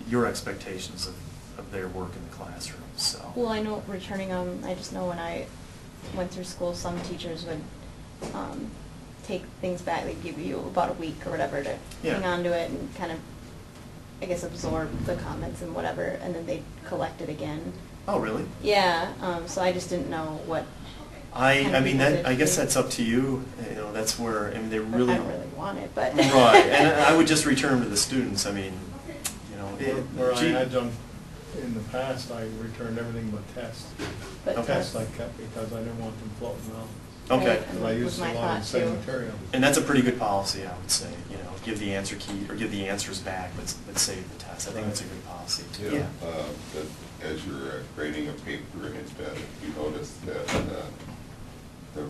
your expectations of their work in the classroom. So. Well, I know returning them, I just know when I went through school, some teachers would take things back. They'd give you about a week or whatever to hang on to it and kind of, I guess, absorb the comments and whatever, and then they'd collect it again. Oh, really? Yeah, so I just didn't know what... I guess that's up to you. That's where, they really... I don't really want it, but... Right, and I would just return them to the students. Where I adjunct in the past, I returned everything but tests. But tests I kept because I didn't want them floating around. Okay. Because I used a lot of the same material. And that's a pretty good policy, I would say. Give the answer key, or give the answers back, but save the test. I think that's a good policy. Yeah. As you're grading a paper, and you notice that the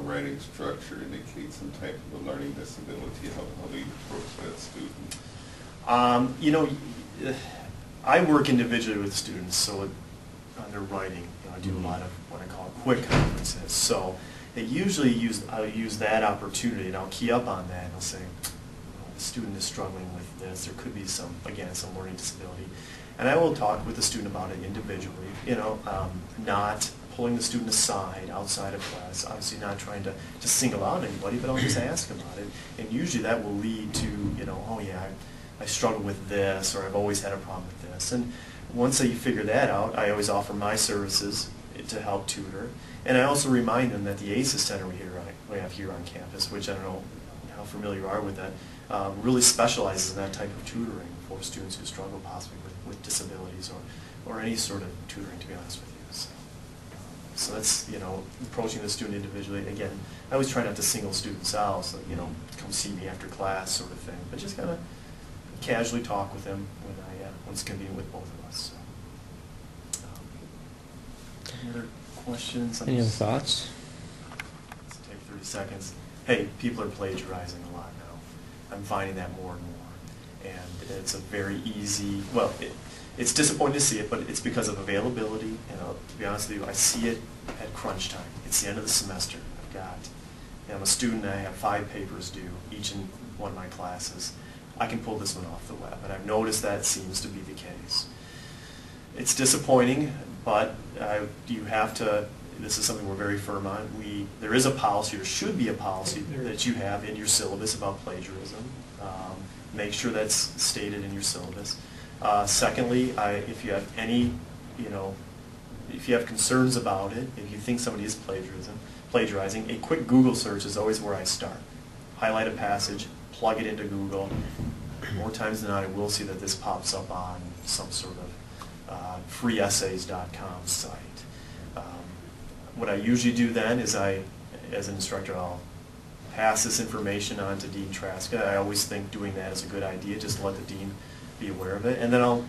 writing structure indicates some type of a learning disability, how do you approach that student? I work individually with students, so on their writing, I do a lot of what I call quick conferences. So they usually I'll use that opportunity, and I'll key up on that, and I'll say, the student is struggling with this. There could be some learning disability, and I will talk with the student about it individually. Not pulling the student aside outside of class. Obviously, not trying to single out anybody, but I'll just ask about it, and usually that will lead to oh yeah, I struggle with this, or I've always had a problem with this. And once you figure that out, I always offer my services to help tutor. And I also remind them that the ACES Center we have here on campus, which I don't know how familiar you are with that, really specializes in that type of tutoring for students who struggle possibly with disabilities or any sort of tutoring, to be honest with you. So that's, approaching the student individually. Again, I always try not to single students out, so, come see me after class sort of thing, but just kind of casually talk with them when it's convenient with both of us. So. Any other questions? Any other thoughts? Let's take 30 seconds. Hey, people are plagiarizing a lot now. I'm finding that more and more. And it's a very easy, it's disappointing to see it, but it's because of availability. And to be honest with you, I see it at crunch time. It's the end of the semester. I'm a student, I have 5 papers due, each in one of my classes. I can pull this one off the web, and I've noticed that seems to be the case. It's disappointing, but you have to, this is something we're very firm on. There is a policy, or should be a policy, that you have in your syllabus about plagiarism. Make sure that's stated in your syllabus. Secondly, if you have any, if you have concerns about it, if you think somebody is plagiarizing, a quick Google search is always where I start. Highlight a passage, plug it into Google. More times than not, I will see that this pops up on some sort of freeessays.com site. What I usually do then is as an instructor, I'll pass this information on to Dean Traska. I always think doing that is a good idea, just let the dean be aware of it, and then I'll,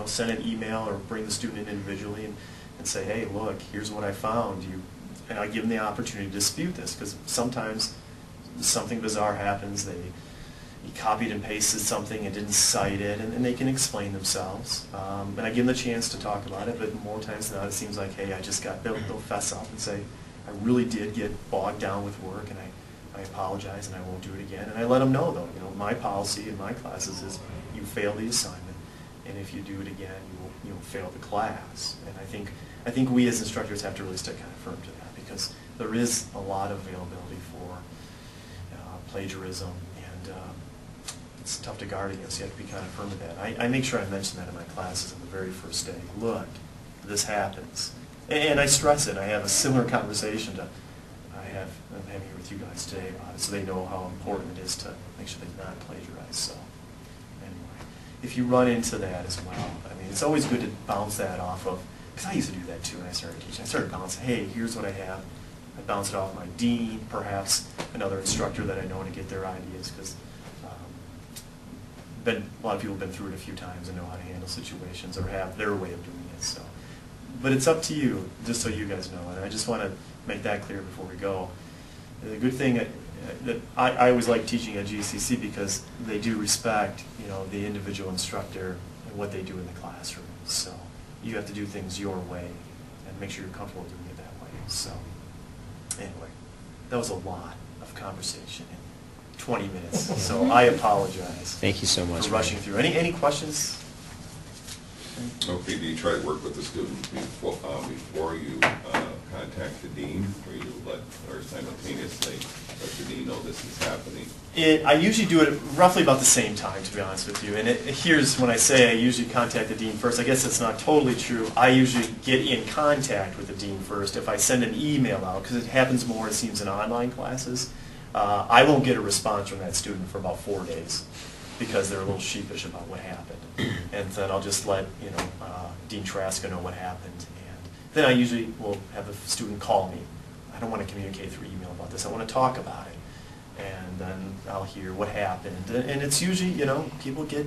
send an email or bring the student in individually and say, hey, look, here's what I found. And I give them the opportunity to dispute this, because sometimes something bizarre happens. He copied and pasted something and didn't cite it, and they can explain themselves. And I give them the chance to talk about it, but more times than not, it seems like, hey, they'll fess up and say, I really did get bogged down with work, and I apologize, and I won't do it again. And I let them know, though, my policy in my classes is you fail the assignment, and if you do it again, you'll fail the class. And I think we as instructors have to really stick kind of firm to that, because there is a lot of availability for plagiarism, and it's tough to guard against. You have to be kind of firm with that. I make sure I mention that in my classes on the very first day. Look, this happens. And I stress it. I have a similar conversation I'm having here with you guys today about it, so they know how important it is to make sure they not plagiarize. So anyway, if you run into that as well, I mean, it's always good to bounce that off of, because I used to do that too when I started teaching. I started bouncing, hey, here's what I have. I bounce it off my dean, perhaps another instructor that I know, to get their ideas, because a lot of people have been through it a few times and know how to handle situations or have their way of doing it. So, but it's up to you, just so you guys know. And I just want to make that clear before we go. The good thing that I always like teaching at GCC, because they do respect, the individual instructor and what they do in the classroom. So you have to do things your way and make sure you're comfortable doing it that way. So anyway, that was a lot of conversation in 20 minutes. So I apologize. Thank you so much for rushing through. Any questions? Okay, do you try to work with the student before you contact the dean, or simultaneously let the dean know this is happening? I usually do it roughly about the same time, to be honest with you. And here's when I say I usually contact the dean first. I guess it's not totally true. I usually get in contact with the dean first. If I send an email out, because it happens more, it seems, in online classes, I won't get a response from that student for about 4 days, because they're a little sheepish about what happened. And then I'll just let Dean Traska know what happened. And then I usually will have the student call me. I don't want to communicate through email about this. I want to talk about it. And then I'll hear what happened. And it's usually, people get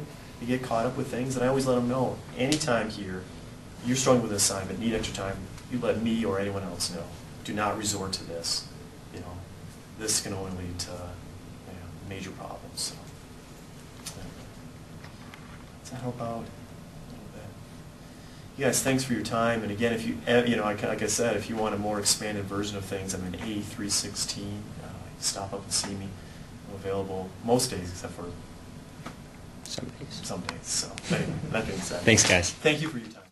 caught up with things, and I always let them know, anytime here, you're struggling with an assignment, need extra time, you let me or anyone else know. Do not resort to this. This can only lead to major problems. So. Does that help out a little bit? You guys, thanks for your time. And again, if you, like I said, if you want a more expanded version of things, I'm in A316. Stop up and see me. I'm available most days except for some days. Some days. So anyway, that being said, Thanks, guys. Thank you for your time.